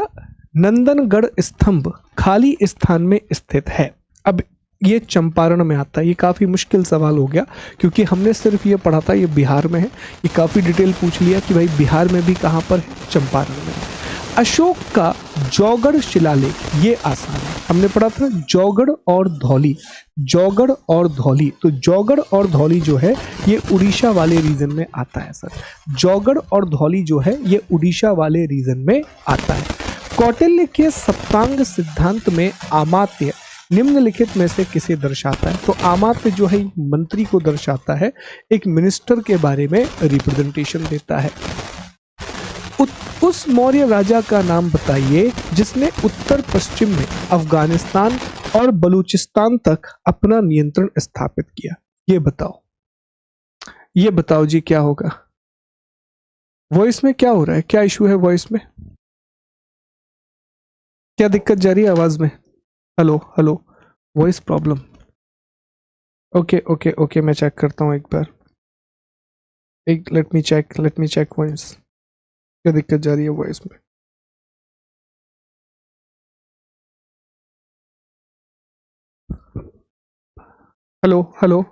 Speaker 1: नंदनगढ़ स्तंभ खाली स्थान में स्थित है। अब ये चंपारण में आता है। ये काफी मुश्किल सवाल हो गया क्योंकि हमने सिर्फ ये पढ़ा था ये बिहार में है। ये काफी डिटेल पूछ लिया कि भाई बिहार में भी कहां पर है? चंपारण में। अशोक का जौगढ़ शिलालेख, ये आसान है, हमने पढ़ा था जौगढ़ और धौली, जौगढ़ और धौली। तो जौगढ़ और धौली जो है ये उड़ीसा वाले रीजन में आता है सर। जौगढ़ और धौली जो है ये उड़ीसा वाले रीजन में आता है। कौटिल्य के सप्तांग सिद्धांत में आमात्य निम्नलिखित में से किसे दर्शाता है? तो आमात्य जो है मंत्री को दर्शाता है, एक मिनिस्टर के बारे में रिप्रेजेंटेशन देता है। उस मौर्य राजा का नाम बताइए जिसने उत्तर पश्चिम में अफगानिस्तान और बलूचिस्तान तक अपना नियंत्रण स्थापित किया। ये बताओ, ये बताओ जी क्या होगा? वॉइस में क्या हो रहा है? क्या इशू है वॉइस में? क्या दिक्कत जा रही है आवाज में? Hello hello, voice problem. Okay okay okay, मैं चेक करता हूँ एक बार। एक लेट मी चेक वॉइस। क्या दिक्कत जा रही है वॉइस में? Hello hello,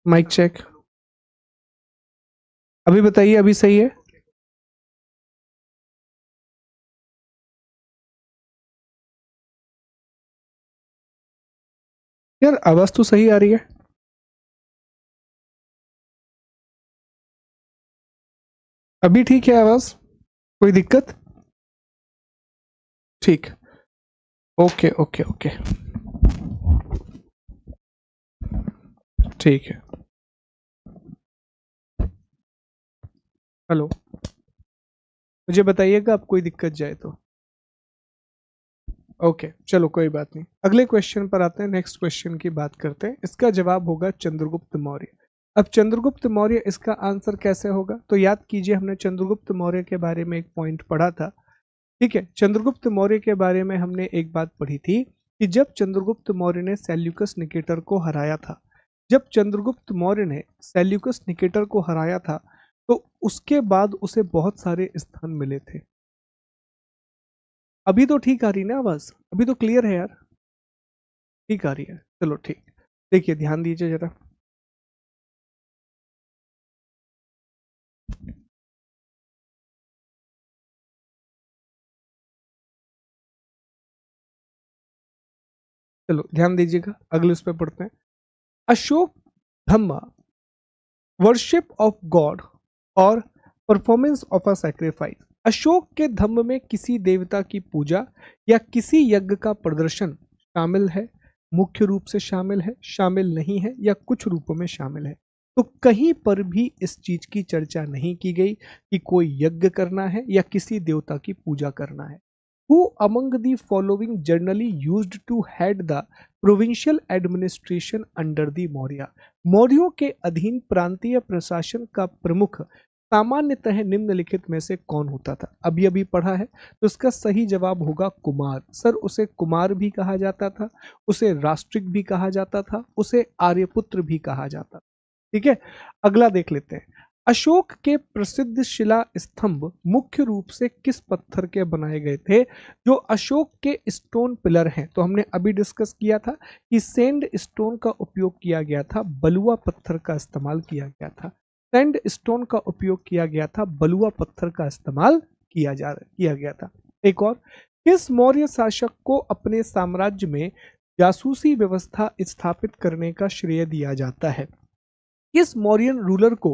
Speaker 1: mic check. अभी बताइए, अभी सही है? यार आवाज तो सही आ रही है। अभी ठीक है आवाज? कोई दिक्कत? ठीक, ओके ओके ओके, ठीक है। हेलो, मुझे बताइएगा आप कोई दिक्कत जाए तो। ओके चलो कोई बात नहीं, अगले क्वेश्चन पर आते हैं। नेक्स्ट क्वेश्चन की बात करते हैं। इसका जवाब होगा चंद्रगुप्त मौर्य। अब चंद्रगुप्त मौर्य, इसका आंसर कैसे होगा? तो याद कीजिए, हमने चंद्रगुप्त मौर्य के बारे में एक पॉइंट पढ़ा था। ठीक है, चंद्रगुप्त मौर्य के बारे में हमने एक बात पढ़ी थी कि जब चंद्रगुप्त मौर्य ने सेल्यूकस निकेटर को हराया था, जब चंद्रगुप्त मौर्य ने सेल्यूकस निकेटर को हराया था, तो उसके बाद उसे बहुत सारे स्थान मिले थे। अभी तो ठीक आ रही ना आवाज? अभी तो क्लियर है यार? ठीक आ रही है, चलो ठीक। देखिए ध्यान दीजिए जरा। चलो ध्यान दीजिएगा, अगले उस पर पढ़ते हैं। अशोक धम्मा वर्शिप ऑफ गॉड और performance of a sacrifice. Ashok के धम्म में किसी देवता की पूजा या किसी यज्ञ का प्रदर्शन शामिल है? मुख्य रूप से शामिल है, शामिल नहीं है, या कुछ रूपों में शामिल है। तो कहीं पर भी इस चीज की चर्चा नहीं की गई कि कोई यज्ञ करना है या किसी देवता की पूजा करना है। Who among the following generally used to head the provincial administration under the Maurya? मौर्यों के अधीन प्रांतीय प्रशासन का प्रमुख सामान्यतः निम्नलिखित में से कौन होता था? अभी अभी पढ़ा है, तो इसका सही जवाब होगा कुमार। सर, उसे कुमार भी कहा जाता था, उसे राष्ट्रिक भी कहा जाता था, उसे आर्यपुत्र भी कहा जाता था। ठीक है, अगला देख लेते हैं। अशोक के प्रसिद्ध शिला स्तंभ मुख्य रूप से किस पत्थर के बनाए गए थे? जो अशोक के स्टोन पिलर हैं, तो हमने अभी डिस्कस किया था कि सैंड स्टोन का उपयोग किया गया था, बलुआ पत्थर का इस्तेमाल किया गया था। सैंड स्टोन का उपयोग किया गया था, बलुआ पत्थर का इस्तेमाल किया गया था। एक और, किस मौर्य शासक को अपने साम्राज्य में जासूसी व्यवस्था स्थापित करने का श्रेय दिया जाता है? किस मौर्यन रूलर को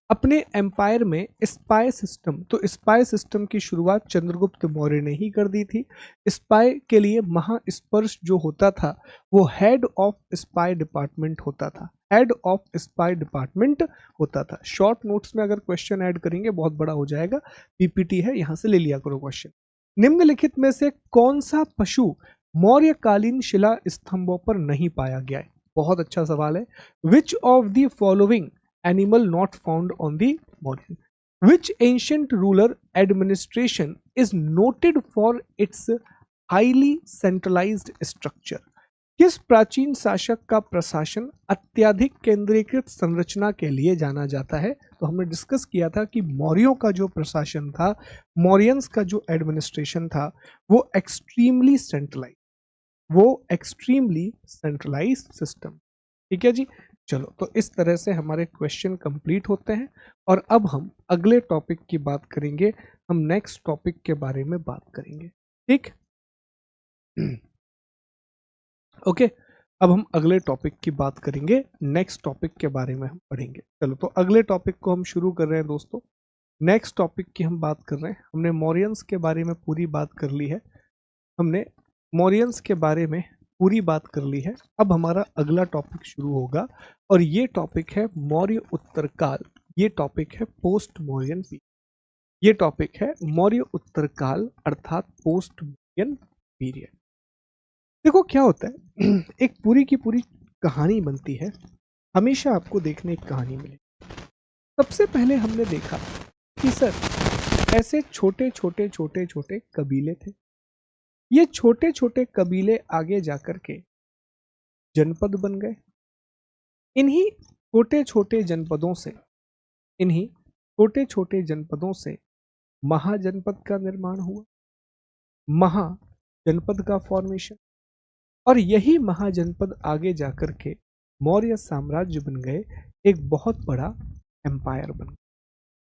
Speaker 1: अपने एम्पायर में स्पाई सिस्टम, तो स्पाई सिस्टम की शुरुआत चंद्रगुप्त मौर्य ने ही कर दी थी। स्पाई के लिए महास्पर्श जो होता था वो हेड ऑफ स्पाई डिपार्टमेंट होता था, हेड ऑफ स्पाई डिपार्टमेंट होता था। शॉर्ट नोट्स में अगर क्वेश्चन ऐड करेंगे बहुत बड़ा हो जाएगा, पीपीटी है, यहां से ले लिया करो क्वेश्चन। निम्नलिखित में से कौन सा पशु मौर्यकालीन शिला स्तंभों पर नहीं पाया गया है? बहुत अच्छा सवाल है। Which of the following animal not found on the Mauryan? Which ancient ruler administration is noted for its highly centralised structure? किस प्राचीन शासक का प्रशासन अत्यधिक केंद्रीकृत संरचना के लिए जाना जाता है? तो हमने डिस्कस किया था कि मौर्यों का जो प्रशासन था, मौर्यंस का जो एडमिनिस्ट्रेशन था, वो एक्सट्रीमली सेंट्रलाइज सिस्टम। ठीक है जी, चलो, तो इस तरह से हमारे क्वेश्चन कंप्लीट होते हैं और अब हम अगले टॉपिक की बात करेंगे। हम नेक्स्ट टॉपिक के बारे में बात करेंगे। ठीक, ओके, अब हम अगले टॉपिक की बात करेंगे, नेक्स्ट टॉपिक के बारे में हम पढ़ेंगे। चलो, तो अगले टॉपिक को हम शुरू कर रहे हैं दोस्तों। नेक्स्ट टॉपिक की हम बात कर रहे हैं। हमने मौर्यंस के बारे में पूरी बात कर ली है, हमने मौर्यंस के बारे में पूरी बात कर ली है। अब हमारा अगला टॉपिक शुरू होगा और ये टॉपिक है मौर्य उत्तरकाल, ये टॉपिक है पोस्ट मौर्यन पीरियड, ये टॉपिक है मौर्य उत्तरकाल अर्थात पोस्ट मौर्यन पीरियड। देखो क्या होता है, एक पूरी की पूरी कहानी बनती है, हमेशा आपको देखने एक कहानी मिले। सबसे पहले हमने देखा कि सर ऐसे छोटे छोटे छोटे छोटे कबीले थे, ये छोटे छोटे कबीले आगे जाकर के जनपद बन गए। इन्हीं छोटे छोटे जनपदों से, इन्हीं छोटे छोटे जनपदों से महाजनपद का निर्माण हुआ, महाजनपद का फॉर्मेशन, और यही महाजनपद आगे जाकर के मौर्य साम्राज्य बन गए, एक बहुत बड़ा एम्पायर बन गया।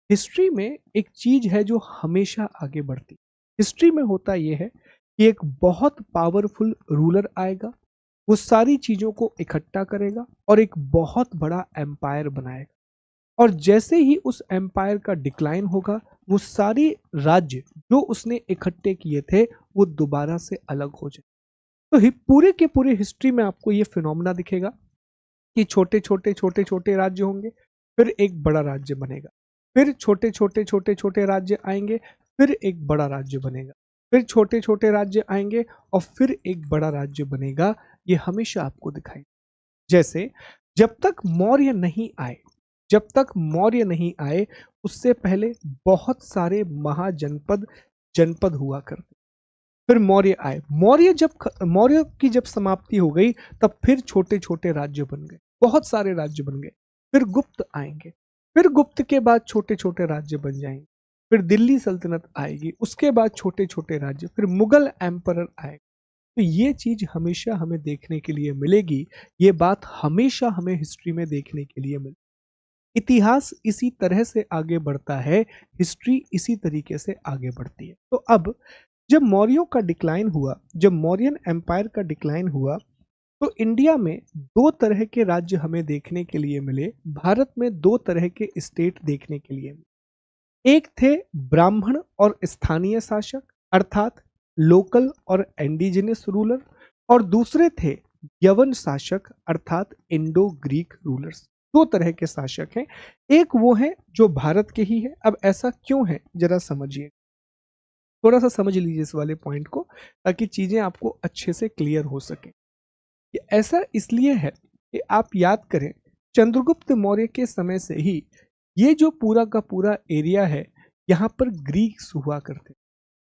Speaker 1: हिस्ट्री में एक चीज है जो हमेशा आगे बढ़ती, हिस्ट्री में होता यह है कि एक बहुत पावरफुल रूलर आएगा, वो सारी चीजों को इकट्ठा करेगा और एक बहुत बड़ा एम्पायर बनाएगा, और जैसे ही उस एम्पायर का डिक्लाइन होगा, वो सारे राज्य जो उसने इकट्ठे किए थे वो दोबारा से अलग हो जाए। तो पूरे के पूरे हिस्ट्री में आपको ये फिनोमेना दिखेगा कि छोटे छोटे छोटे छोटे राज्य होंगे, फिर एक बड़ा राज्य बनेगा, फिर छोटे छोटे छोटे छोटे राज्य आएंगे, फिर एक बड़ा राज्य बनेगा, फिर छोटे छोटे राज्य आएंगे और फिर एक बड़ा राज्य बनेगा। ये हमेशा आपको दिखाई, जैसे जब तक मौर्य नहीं आए, जब तक मौर्य नहीं आए उससे पहले बहुत सारे महाजनपद जनपद हुआ करते, फिर मौर्य आए, मौर्य की जब समाप्ति हो गई तब फिर छोटे छोटे राज्य बन गए, बहुत सारे राज्य बन गए, फिर गुप्त आएंगे, फिर गुप्त के बाद छोटे छोटे राज्य बन जाएंगे, फिर दिल्ली सल्तनत आएगी, उसके बाद छोटे छोटे राज्य, फिर मुगल एम्परर आएगा। तो ये चीज हमेशा हमें देखने के लिए मिलेगी, ये बात हमेशा हमें हिस्ट्री में देखने के लिए मिलेगी। इतिहास इसी तरह से आगे बढ़ता है, हिस्ट्री इसी तरीके से आगे बढ़ती है। तो अब जब मौर्यों का डिक्लाइन हुआ, जब मौर्यन एम्पायर का डिक्लाइन हुआ, तो इंडिया में दो तरह के राज्य हमें देखने के लिए मिले, भारत में दो तरह के स्टेट देखने के लिए मिले। एक थे ब्राह्मण और स्थानीय शासक अर्थात लोकल और इंडिजिनस रूलर, और दूसरे थे यवन शासक अर्थात इंडो ग्रीक रूलर्स। दो तरह के शासक हैं, एक वो है जो भारत के ही है। अब ऐसा क्यों है जरा समझिए। थोड़ा सा समझ लीजिए इस वाले पॉइंट को, ताकि चीजें आपको अच्छे से क्लियर हो सके। ये ऐसा इसलिए है कि आप याद करें, चंद्रगुप्त मौर्य के समय से ही ये जो पूरा का पूरा एरिया है, यहाँ पर ग्रीक्स हुआ करते,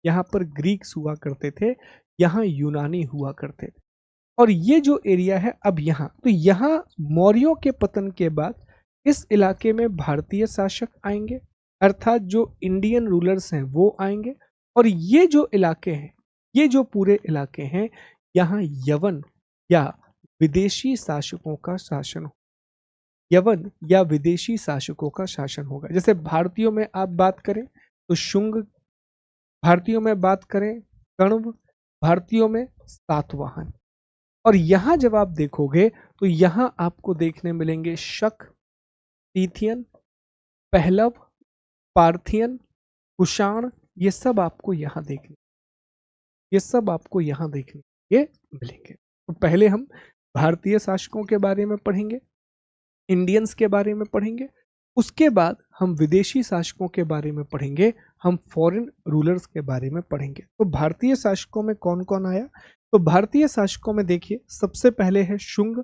Speaker 1: यहाँ पर ग्रीक्स हुआ करते थे, यहाँ यूनानी हुआ करते थे। और ये जो एरिया है अब यहाँ, तो यहाँ मौर्यों के पतन के बाद इस इलाके में भारतीय शासक आएंगे, अर्थात जो इंडियन रूलर्स हैं वो आएंगे। और ये जो इलाके हैं, ये जो पूरे इलाके हैं, यहाँ यवन या विदेशी शासकों का शासन हो, यवन या विदेशी शासकों का शासन होगा। जैसे भारतीयों में आप बात करें तो शुंग, भारतीयों में बात करें कण्व, भारतीयों में सातवाहन। और यहां जब आप देखोगे तो यहां आपको देखने मिलेंगे शक, तीथियन, पहलव, पार्थियन, कुषाण, ये सब आपको यहां देखने, ये सब आपको यहां देखने ये मिलेंगे। तो पहले हम भारतीय शासकों के बारे में पढ़ेंगे, इंडियंस के बारे में पढ़ेंगे, उसके बाद हम विदेशी शासकों के बारे में पढ़ेंगे, हम फॉरेन रूलर्स के बारे में पढ़ेंगे। तो भारतीय शासकों में कौन कौन आया? तो भारतीय शासकों में देखिए, सबसे पहले है शुंग,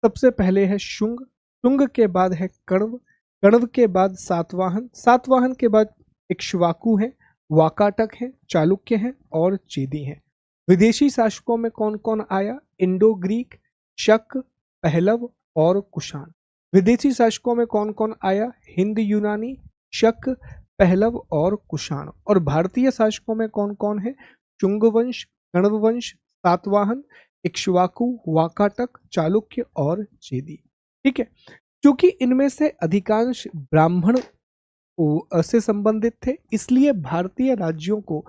Speaker 1: सबसे पहले है शुंग, शुंग के बाद है कण्व, कण्व के बाद सातवाहन, सातवाहन के बाद इक्ष्वाकु है, वाकाटक है, चालुक्य है और चेदी है। विदेशी शासकों में कौन कौन आया? इंडो ग्रीक, शक, पहलव और कुषाण। विदेशी शासकों में कौन कौन आया? हिंद यूनानी, शक, पहलव और कुषाण। और भारतीय शासकों में कौन कौन है? शुंग वंश, कण्व वंश, सातवाहन, इक्ष्वाकु, वाकाटक, चालुक्य और चेदी। ठीक है, क्योंकि इनमें से अधिकांश ब्राह्मण से संबंधित थे, इसलिए भारतीय राज्यों को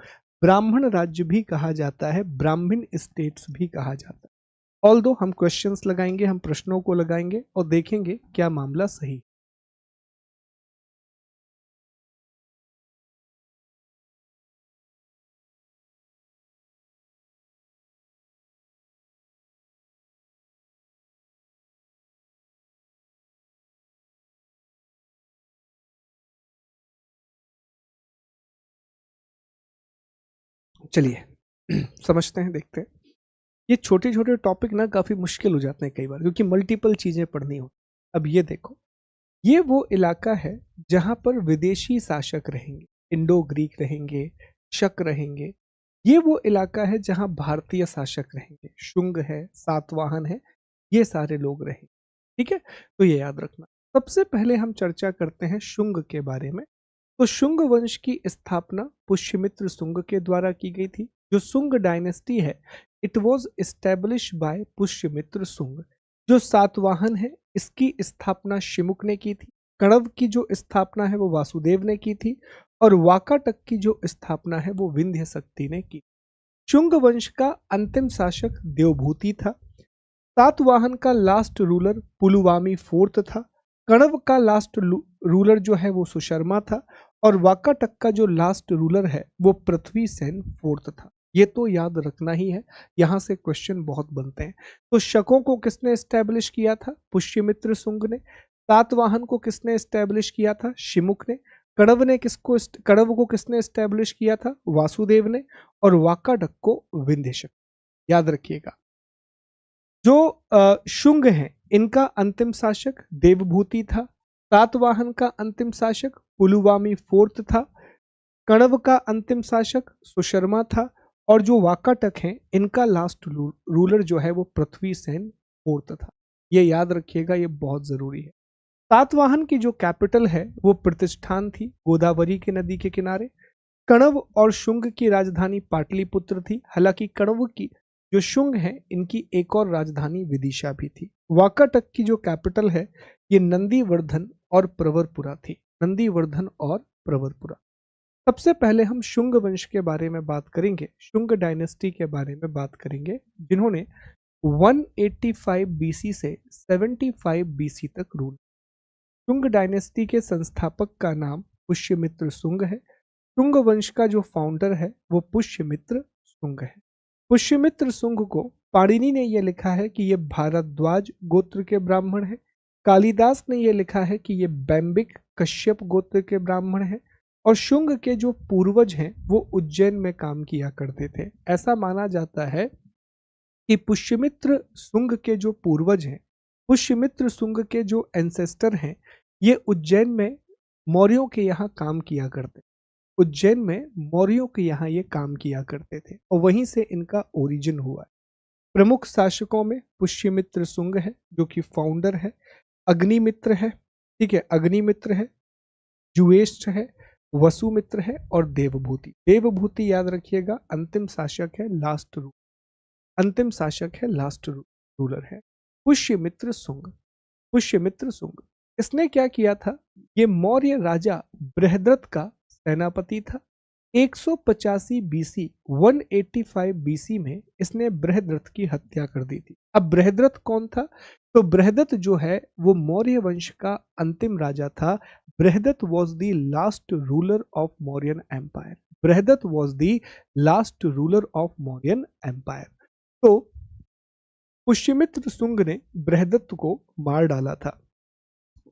Speaker 1: ब्राह्मण राज्य भी कहा जाता है, ब्राह्मण स्टेट्स भी कहा जाता है। ऑल्दो हम क्वेश्चंस लगाएंगे, हम प्रश्नों को लगाएंगे और देखेंगे क्या मामला सही। चलिए समझते हैं, देखते हैं। ये छोटे छोटे टॉपिक ना काफी मुश्किल हो जाते हैं कई बार, क्योंकि मल्टीपल चीजें पढ़नी हो। अब ये देखो, ये वो इलाका है जहां पर विदेशी शासक रहेंगे, इंडो ग्रीक रहेंगे, शक रहेंगे। ये वो इलाका है जहां भारतीय शासक रहेंगे, शुंग है, सातवाहन है, ये सारे लोग रहेंगे। ठीक है, तो ये याद रखना। सबसे पहले हम चर्चा करते हैं शुंग के बारे में। तो शुंग वंश की स्थापना पुष्यमित्र शुंग के द्वारा की गई थी। जो शुंग डायनेस्टी है, it was establish by Pushyamitra Shunga. जो सातवाहन है, इसकी स्थापना शिमुक ने की थी। कण्व की जो स्थापना है वो वासुदेव ने की थी। और वाकाटक की जो स्थापना है वो विंध्य शक्ति ने की। शुंग वंश का अंतिम शासक देवभूति था। सातवाहन का लास्ट रूलर पुलुवामी फोर्थ था। कण्व का लास्ट रूलर जो है वो सुशर्मा था। और वाकाटक का जो लास्ट रूलर है वो पृथ्वी सेन फोर्थ था। ये तो याद रखना ही है, यहां से क्वेश्चन बहुत बनते हैं। तो शकों को किसने एस्टेब्लिश किया था? पुष्यमित्र शुंग ने। सातवाहन को किसने एस्टेब्लिश किया था? शिमुक ने। कण्व को किसने एस्टेब्लिश किया था? वासुदेव ने। और वाकाटक को विंध्यशक। याद रखिएगा, जो शुंग हैं इनका अंतिम शासक देवभूति था। सातवाहन का अंतिम शासक पुलुवामी फोर्थ था। कण्व का अंतिम शासक सुशर्मा था। और जो वाकाटक हैं इनका लास्ट रूलर जो है वो पृथ्वी सेन फोर्थ था। ये याद रखिएगा, ये बहुत जरूरी है। सातवाहन की जो कैपिटल है वो प्रतिष्ठान थी, गोदावरी के नदी के किनारे। कण्व और शुंग की राजधानी पाटलिपुत्र थी। हालांकि कण्व की जो शुंग है इनकी एक और राजधानी विदिशा भी थी। वाकाटक की जो कैपिटल है ये नंदीवर्धन और प्रवरपुरा थी, नंदीवर्धन और प्रवरपुरा। सबसे पहले हम शुंग वंश के बारे में बात करेंगे, शुंग डायनेस्टी के बारे में बात करेंगे, जिन्होंने 185 बीसी से 75 बीसी तक रूल। शुंग डायनेस्टी के संस्थापक का नाम पुष्यमित्र शुंग है। शुंग वंश का जो फाउंडर है वो पुष्यमित्र शुंग है। पुष्यमित्र शुंग को पाणिनि ने यह लिखा है कि ये भारद्वाज गोत्र के ब्राह्मण है। कालिदास ने यह लिखा है कि ये बैम्बिक कश्यप गोत्र के ब्राह्मण है। और शुंग के जो पूर्वज हैं वो उज्जैन में काम किया करते थे। ऐसा माना जाता है कि पुष्यमित्र शुंग के जो पूर्वज हैं, पुष्यमित्र शुंग के जो एंसेस्टर हैं, ये उज्जैन में मौर्यों के यहाँ काम किया करते, उज्जैन में मौर्यों के यहाँ ये काम किया करते थे और वहीं से इनका ओरिजिन हुआ है। प्रमुख शासकों में पुष्यमित्र शुंग है जो कि फाउंडर है, अग्निमित्र है, ठीक है, अग्निमित्र है, जुएष्ट है, वसुमित्र है और देवभूति। देवभूति याद रखिएगा अंतिम शासक है, लास्ट रूलर, अंतिम शासक है, लास्ट रूलर है पुष्यमित्र शुंग। पुष्यमित्र शुंग इसने क्या किया था, ये मौर्य राजा बृहद्रथ का सेनापति था। 185 बीसी 185 बीसी में इसने बृहद्रथ की हत्या कर दी थी। अब बृहद्रथ कौन था, तो बृहद्रथ जो है वो मौर्य वंश का अंतिम राजा था। Brihadratha was the last ruler of Mauryan empire. Brihadratha was the last ruler of Mauryan empire. तो पुष्यमित्र शुंग ने बृहद्रथ को मार डाला था।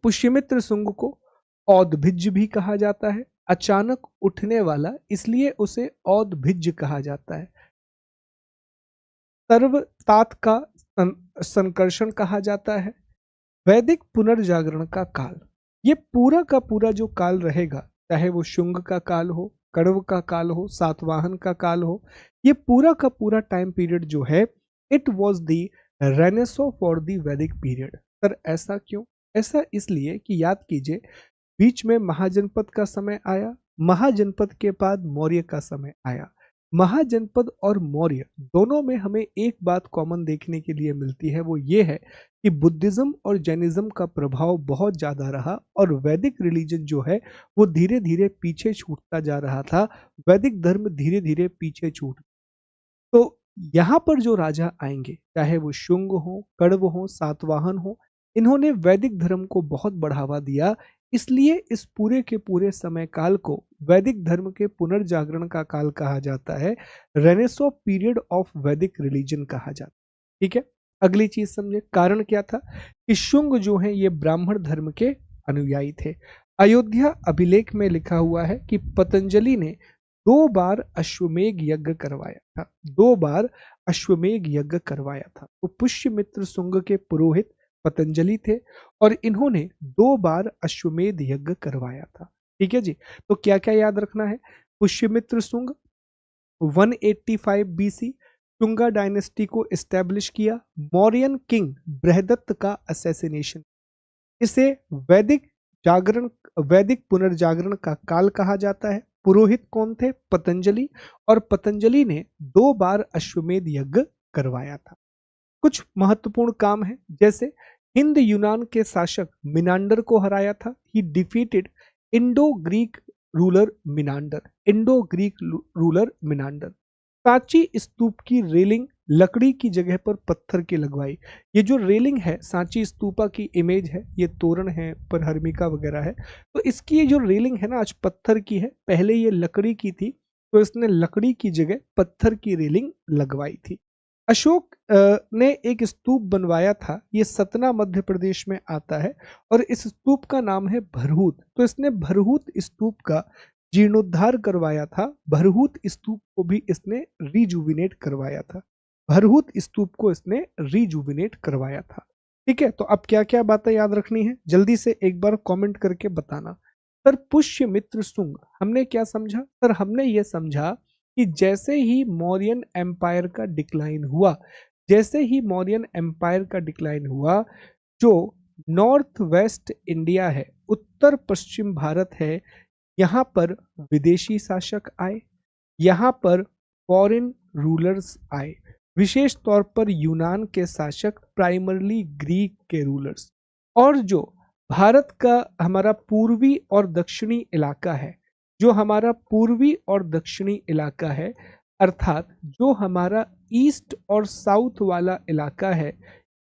Speaker 1: पुष्यमित्र शुंग को औदभिज्ज भी कहा जाता है, अचानक उठने वाला, इसलिए उसे औदभिज्ज कहा जाता है। सर्वतात का संकर्षण कहा जाता है। वैदिक पुनर्जागरण का काल, ये पूरा का पूरा जो काल रहेगा, चाहे वो शुंग का काल हो, कण्व का काल हो, सातवाहन का काल हो, ये पूरा का पूरा टाइम पीरियड जो है, it was the renaissance for the वैदिक पीरियड। सर ऐसा क्यों? ऐसा इसलिए कि याद कीजिए, बीच में महाजनपद का समय आया, महाजनपद के बाद मौर्य का समय आया। महाजनपद और मौर्य दोनों में हमें एक बात कॉमन देखने के लिए मिलती है, वो ये है कि बुद्धिज्म और जैनिज्म का प्रभाव बहुत ज्यादा रहा और वैदिक रिलीजन जो है वो धीरे धीरे पीछे छूटता जा रहा था। वैदिक धर्म धीरे धीरे पीछे छूट, तो यहाँ पर जो राजा आएंगे, चाहे वो शुंग हो, कण्व हो, सातवाहन हो, इन्होंने वैदिक धर्म को बहुत बढ़ावा दिया। इसलिए इस पूरे के पूरे समय काल को वैदिक धर्म के पुनर्जागरण का काल कहा जाता है, रेनेसो पीरियड ऑफ वैदिक रिलीजन कहा जाता है। ठीक है, अगली चीज समझे, कारण क्या था कि शुंग जो है ये ब्राह्मण धर्म के अनुयायी थे। अयोध्या अभिलेख में लिखा हुआ है कि पतंजलि ने 2 बार अश्वमेघ यज्ञ करवाया था, 2 बार अश्वमेघ यज्ञ करवाया था। तो पुष्यमित्र शुंग के पुरोहित पतंजलि थे और इन्होंने 2 बार अश्वमेध यज्ञ करवाया था। ठीक है जी, तो क्या क्या याद रखना है, पुष्यमित्र शुंग 185 बीसी शुंगा डायनेस्टी को एस्टेब्लिश किया। मौर्यन किंग बृहदत्त का असैसिनेशन, इसे वैदिक जागरण, वैदिक पुनर्जागरण का काल कहा जाता है। पुरोहित कौन थे? पतंजलि, और पतंजलि ने 2 बार अश्वमेध यज्ञ करवाया था। कुछ महत्वपूर्ण काम है, जैसे हिंद यूनान के शासक मिनांडर को हराया था। He defeated Indo Greek ruler Menander, Indo Greek ruler Menander. Sanchi stupa की रेलिंग लकड़ी की जगह पर पत्थर की लगवाई। ये जो रेलिंग है, सांची स्तूपा की इमेज है, ये तोरण है पर हर्मिका वगैरह है, तो इसकी ये जो रेलिंग है ना आज पत्थर की है, पहले ये लकड़ी की थी, तो इसने लकड़ी की जगह पत्थर की रेलिंग लगवाई थी। अशोक ने एक स्तूप बनवाया था, ये सतना मध्य प्रदेश में आता है और इस स्तूप का नाम है भरहूत। तो इसने भरहूत स्तूप का जीर्णोद्धार करवाया था, भरहूत स्तूप को भी इसने रिजुविनेट करवाया था, भरहूत स्तूप को इसने रिजुविनेट करवाया था। ठीक है, तो अब क्या क्या बातें याद रखनी है, जल्दी से एक बार कमेंट करके बताना। सर पुष्यमित्र शुंग हमने क्या समझा? सर हमने ये समझा कि जैसे ही मौर्यन एम्पायर का डिक्लाइन हुआ, जैसे ही मौर्यन एम्पायर का डिक्लाइन हुआ, जो नॉर्थ वेस्ट इंडिया है, उत्तर पश्चिम भारत है, यहाँ पर विदेशी शासक आए, यहाँ पर फॉरेन रूलर्स आए, विशेष तौर पर यूनान के शासक, प्राइमरली ग्रीक के रूलर्स, और जो भारत का हमारा पूर्वी और दक्षिणी इलाका है, जो हमारा पूर्वी और दक्षिणी इलाका है, अर्थात जो हमारा ईस्ट और साउथ वाला इलाका है,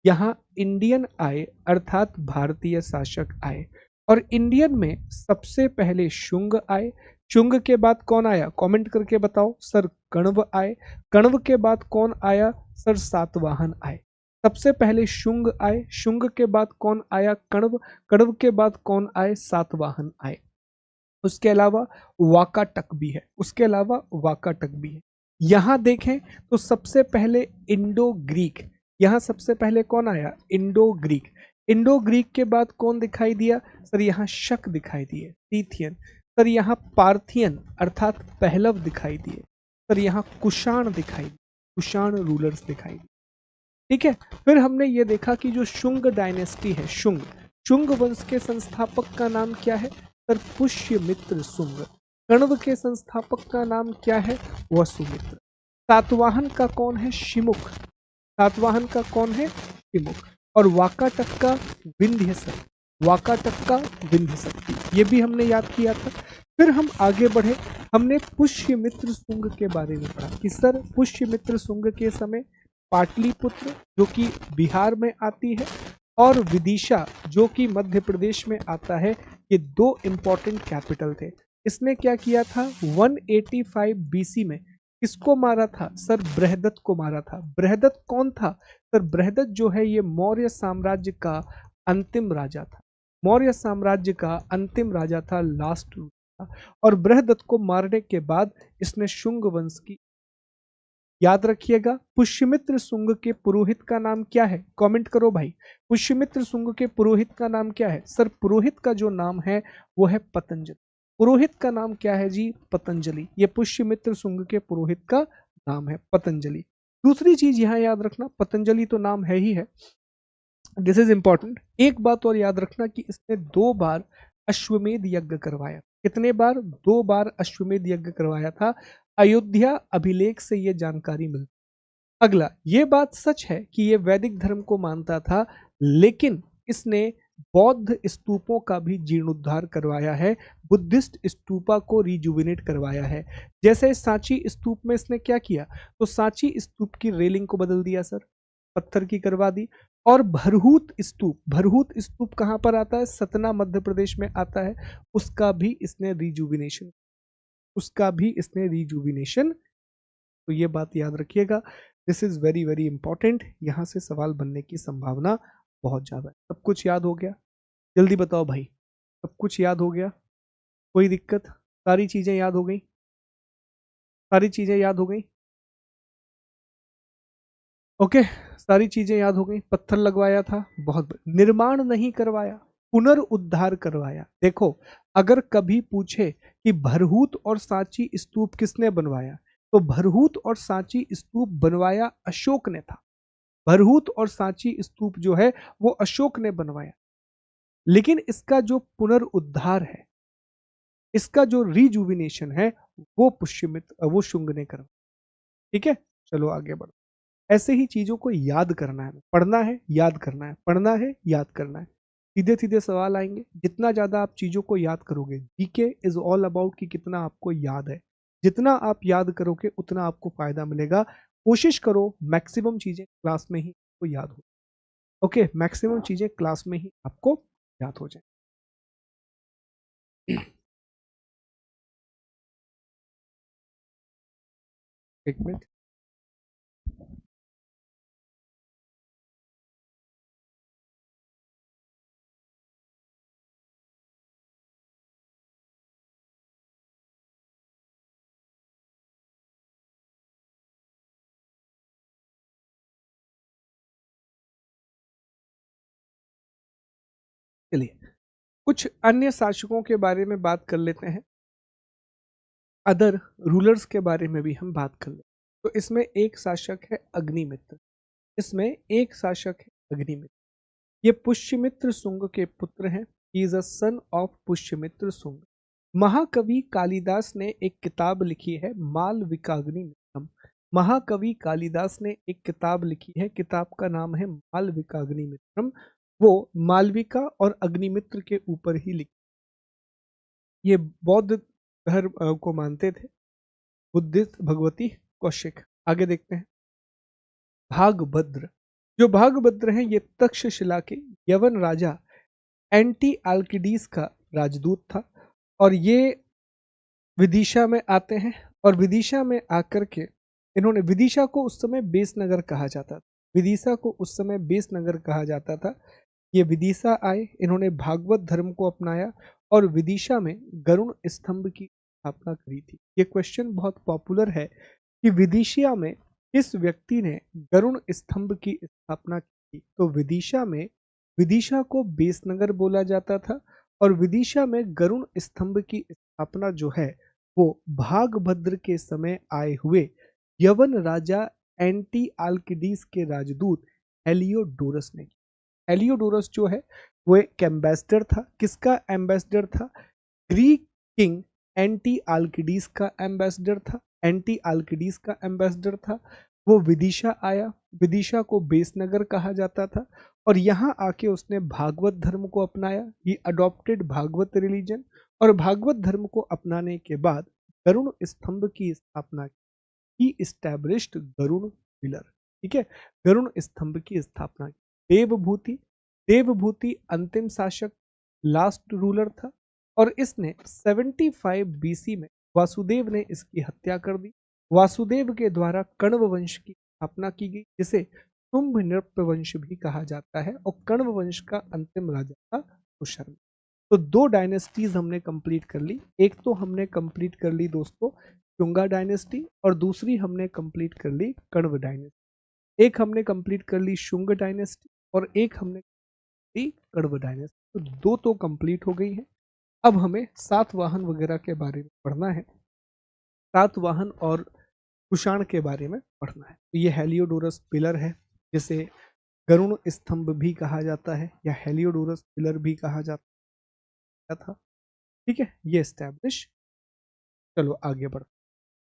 Speaker 1: यहाँ इंडियन आए, अर्थात भारतीय शासक आए। और इंडियन में सबसे पहले शुंग आए। शुंग के बाद कौन आया? कमेंट करके बताओ। सर कण्व आए। कण्व के बाद कौन आया? सर सातवाहन आए। सबसे पहले शुंग आए, शुंग के बाद कौन आया? कण्व, कण्व के बाद कौन आए? सातवाहन आए। उसके अलावा वाकाटक भी है, उसके अलावा वाकाटक भी है। यहां देखें तो सबसे पहले इंडो ग्रीक, यहां सबसे पहले कौन आया? Indo Greek. इंडो ग्रीक के बाद कौन दिखाई दिया? सर यहाँ शक दिखाई दिए, तीथियन। सर यहाँ पार्थियन अर्थात पहलव दिखाई दिए। सर यहाँ कुषाण दिखाई दिए, कुषाण रूलर्स दिखाई दिए। ठीक है, फिर हमने ये देखा कि जो शुंग डायनेस्टी है, शुंग, शुंग वंश के संस्थापक का नाम क्या है? सर पुष्यमित्र शुंग। कण्व के संस्थापक का नाम क्या है? वसुमित्र। सातवाहन का कौन है? शिमुख। सातवाहन का कौन है? शिमुख। और वाकाटक का विंध्यसर, वाकाटक का विंध्यसर, ये भी हमने याद किया था। फिर हम आगे बढ़े, हमने पुष्यमित्र शुंग के बारे में पढ़ा कि सर पुष्यमित्र शुंग के समय पाटलिपुत्र जो कि बिहार में आती है और विदिशा जो कि मध्य प्रदेश में आता है, ये दो इंपॉर्टेंट कैपिटल थे। इसने क्या किया था? 185 बीसी में किसको मारा था? सर बृहदत्त को मारा था। बृहदत्त कौन था? सर बृहदत्त जो है ये मौर्य साम्राज्य का अंतिम राजा था, मौर्य साम्राज्य का अंतिम राजा था, लास्ट था। और बृहदत्त को मारने के बाद इसने शुंग वंश की, याद रखिएगा, पुष्यमित्र शुंग के पुरोहित का नाम क्या है? कमेंट करो भाई, पुष्यमित्र शुंग के पुरोहित का नाम क्या है? सर पुरोहित का जो नाम है वो है पतंजलि। पुरोहित का नाम क्या है जी? पतंजलि। ये पुष्यमित्र शुंग के पुरोहित का नाम है पतंजलि। दूसरी चीज यहां याद रखना, पतंजलि तो नाम है ही है, दिस इज इंपॉर्टेंट। एक बात और याद रखना कि इसने 2 बार अश्वमेध यज्ञ करवाया। कितने बार? 2 बार अश्वमेध यज्ञ करवाया था। अयोध्या अभिलेख से यह जानकारी मिलती। अगला, ये बात सच है कि ये वैदिक धर्म को मानता था, लेकिन इसने बौद्ध स्तूपों का भी जीर्णोद्धार करवाया है, बुद्धिस्ट स्तूपा को रिजुविनेट करवाया है। जैसे सांची स्तूप में इसने क्या किया? तो सांची स्तूप की रेलिंग को बदल दिया सर, पत्थर की करवा दी। और भरहूत स्तूप, भरहूत स्तूप कहां पर आता है? सतना मध्य प्रदेश में आता है। उसका भी इसने रिजुविनेशन, उसका भी इसने रिजुविनेशन। तो ये बात याद रखिएगा, this is very very important. यहां से सवाल बनने की संभावना बहुत ज्यादा है। सब कुछ याद हो गया? जल्दी बताओ भाई, सब कुछ याद हो गया? कोई दिक्कत? सारी चीजें याद हो गई? सारी चीजें याद हो गई? ओके, सारी चीजें याद हो गई। पत्थर लगवाया था, बहुत निर्माण नहीं करवाया, पुनर्उद्धार करवाया। देखो, अगर कभी पूछे कि भरहूत और सांची स्तूप किसने बनवाया, तो भरहूत और सांची स्तूप बनवाया अशोक ने था। भरहूत और सांची स्तूप जो है वो अशोक ने बनवाया, लेकिन इसका जो पुनर्उद्धार है, इसका जो रिजुविनेशन है, वो पुष्यमित्र, वो शुंग ने करवाया। ठीक है, चलो आगे बढ़ो। ऐसे ही चीजों को याद करना है, पढ़ना है, याद करना है, पढ़ना है, याद करना है। सीधे सीधे सवाल आएंगे। जितना ज्यादा आप चीजों को याद करोगे, जीके इज ऑल अबाउट कि कितना आपको याद है। जितना आप याद करोगे उतना आपको फायदा मिलेगा। कोशिश करो मैक्सिमम चीजें क्लास में ही आपको याद हो। ओके, मैक्सिमम चीजें क्लास में ही आपको याद हो जाए। एक मिनट। चलिए, कुछ अन्य शासकों के बारे में बात कर लेते हैं, अदर रूलर्स के बारे में भी हम बात कर लेते हैं। तो इसमें एक शासक है अग्निमित्र, इसमें एक शासक है अग्निमित्र। ये पुष्यमित्र शुंग के पुत्र हैं। He is a son of Pushyamitra Shunga. महाकवि कालिदास ने एक किताब लिखी है, मालविकाग्निमित्रम। महाकवि कालिदास ने एक किताब लिखी है, किताब का नाम है मालविकाग्निमित्रम। वो मालविका और अग्निमित्र के ऊपर ही लिखी। ये बौद्ध धर्म को मानते थे, बुद्धिस्ट भगवती कौशिक। आगे देखते हैं, भागभद्र। जो भागभद्र हैं ये तक्षशिला के यवन राजा एंटी अल्किडीज का राजदूत था। और ये विदिशा में आते हैं, और विदिशा में आकर के इन्होंने, विदिशा को उस समय बेसनगर कहा जाता था, विदिशा को उस समय बेसनगर कहा जाता था। ये विदिशा आए, इन्होंने भागवत धर्म को अपनाया और विदिशा में गरुण स्तंभ की स्थापना करी थी। ये क्वेश्चन बहुत पॉपुलर है कि विदिशा में किस व्यक्ति ने गरुण स्तंभ की स्थापना की थी। तो विदिशा में, विदिशा को बेसनगर बोला जाता था और विदिशा में गरुण स्तंभ की स्थापना जो है वो भागभद्र के समय आए हुए यवन राजा एंटी आल्किडीज के राजदूत हेलियोडोरस ने। हेलियोडोरस जो है वो एक एम्बेसडर था। किसका एम्बेसडर था? ग्रीक किंग एंटी आल्किडीज का एम्बेसडर था। एंटी आल्किडीज का एम्बेसडर था। वो विदिशा आया। विदिशा को बेसनगर कहा जाता था और यहाँ आके उसने भागवत धर्म को अपनाया। ही अडॉप्टेड भागवत रिलीजन और भागवत धर्म को अपनाने के बाद गरुण स्तंभ की स्थापना की। ही इस्टेब्लिश्ड गरुण पिलर। ठीक है, गरुण स्तंभ की स्थापना की। देवभूति, देवभूति अंतिम शासक, लास्ट रूलर था और इसने 75 बीसी में वासुदेव ने इसकी हत्या कर दी। वासुदेव के द्वारा कण्व वंश की स्थापना की गई, जिसे शुंभ नृप वंश भी कहा जाता है और कण्व वंश का अंतिम राजा था कुशर्म। तो 2 डायनेस्टीज हमने कंप्लीट कर ली। एक तो हमने कंप्लीट कर ली दोस्तों शुंगा डायनेस्टी और दूसरी हमने कंप्लीट कर ली कण्व डायनेस्टी। एक हमने कंप्लीट कर ली शुंग डायनेस्टी और एक हमने कण्व डायनेस्टी। तो 2 तो कंप्लीट हो गई है। अब हमें सातवाहन वगैरह के बारे में पढ़ना है। सातवाहन और कुषाण के बारे में पढ़ना है। तो ये हेलियोडोरस पिलर है, जिसे गरुण स्तंभ भी कहा जाता है या हेलियोडोरस पिलर भी कहा जाता था। ठीक है, ये एस्टैब्लिश। चलो आगे बढ़।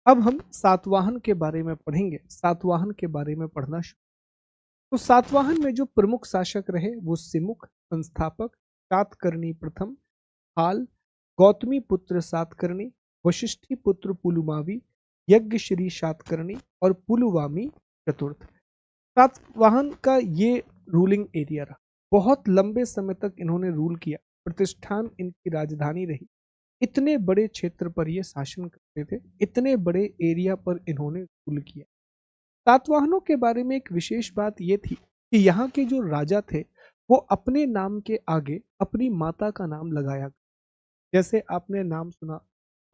Speaker 1: अब हम सातवाहन के बारे में पढ़ेंगे। सातवाहन के बारे में पढ़ना शुरू। तो सातवाहन में जो प्रमुख शासक रहे वो सिमुख, संस्थापक, सातकर्णी प्रथम, हाल, गौतमी पुत्र सातकर्णी, वशिष्ठी पुत्र पुलुमावी, यज्ञश्री सातकर्णी और पुलुवामी चतुर्थ। सातवाहन का ये रूलिंग एरिया रहा। बहुत लंबे समय तक इन्होंने रूल किया। प्रतिष्ठान इनकी राजधानी रही। इतने बड़े क्षेत्र पर ये शासन करते थे, इतने बड़े एरिया पर इन्होंने रूल किया। सातवाहनों के बारे में एक विशेष बात यह थी कि यहाँ के जो राजा थे वो अपने नाम के आगे अपनी माता का नाम लगाया। जैसे आपने नाम सुना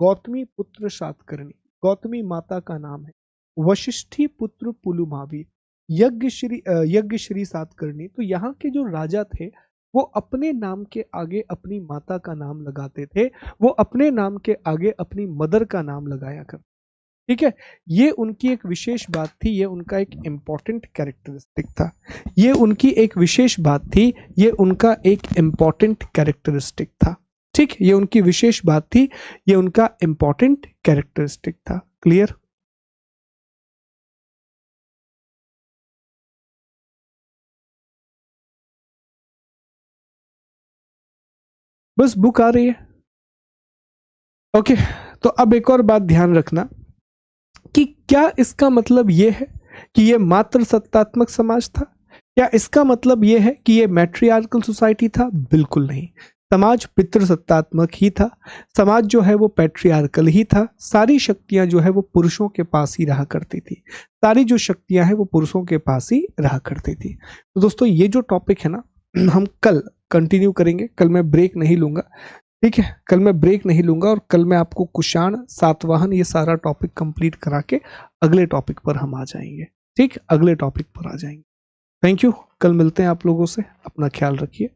Speaker 1: गौतमी पुत्र सातकर्णी, गौतमी माता का नाम है। वशिष्ठी पुत्र पुलुमावी, यज्ञश्री सातकर्णी। तो यहाँ के जो राजा थे वो अपने नाम के आगे अपनी माता का नाम लगाते थे, वो अपने नाम के आगे अपनी मदर का नाम लगाया करते। ठीक है, ये उनकी एक विशेष बात थी, ये उनका एक इम्पॉर्टेंट कैरेक्टरिस्टिक था। ये उनकी एक विशेष बात थी, ये उनका एक इम्पॉर्टेंट कैरेक्टरिस्टिक था। ठीक, ये उनकी विशेष बात थी, ये उनका इम्पॉर्टेंट कैरेक्टरिस्टिक था। क्लियर? बस बुक आ रही है। ओके, तो अब एक और बात ध्यान रखना कि क्या इसका मतलब यह है कि यह मात्र सत्तात्मक समाज था? क्या इसका मतलब यह है कि यह मैट्रियार्कल सोसाइटी था? बिल्कुल नहीं। समाज पितृसत्तात्मक ही था। समाज जो है वो पैट्रियार्कल ही था। सारी शक्तियां जो है वो पुरुषों के पास ही रहा करती थी। सारी जो शक्तियां हैं वो पुरुषों के पास ही रहा करती थी। तो दोस्तों ये जो टॉपिक है ना, हम कल कंटिन्यू करेंगे। कल मैं ब्रेक नहीं लूंगा। ठीक है, कल मैं ब्रेक नहीं लूंगा और कल मैं आपको कुषाण, सातवाहन, ये सारा टॉपिक कंप्लीट करा के अगले टॉपिक पर हम आ जाएंगे। ठीक, अगले टॉपिक पर आ जाएंगे। Thank you. कल मिलते हैं आप लोगों से। अपना ख्याल रखिए।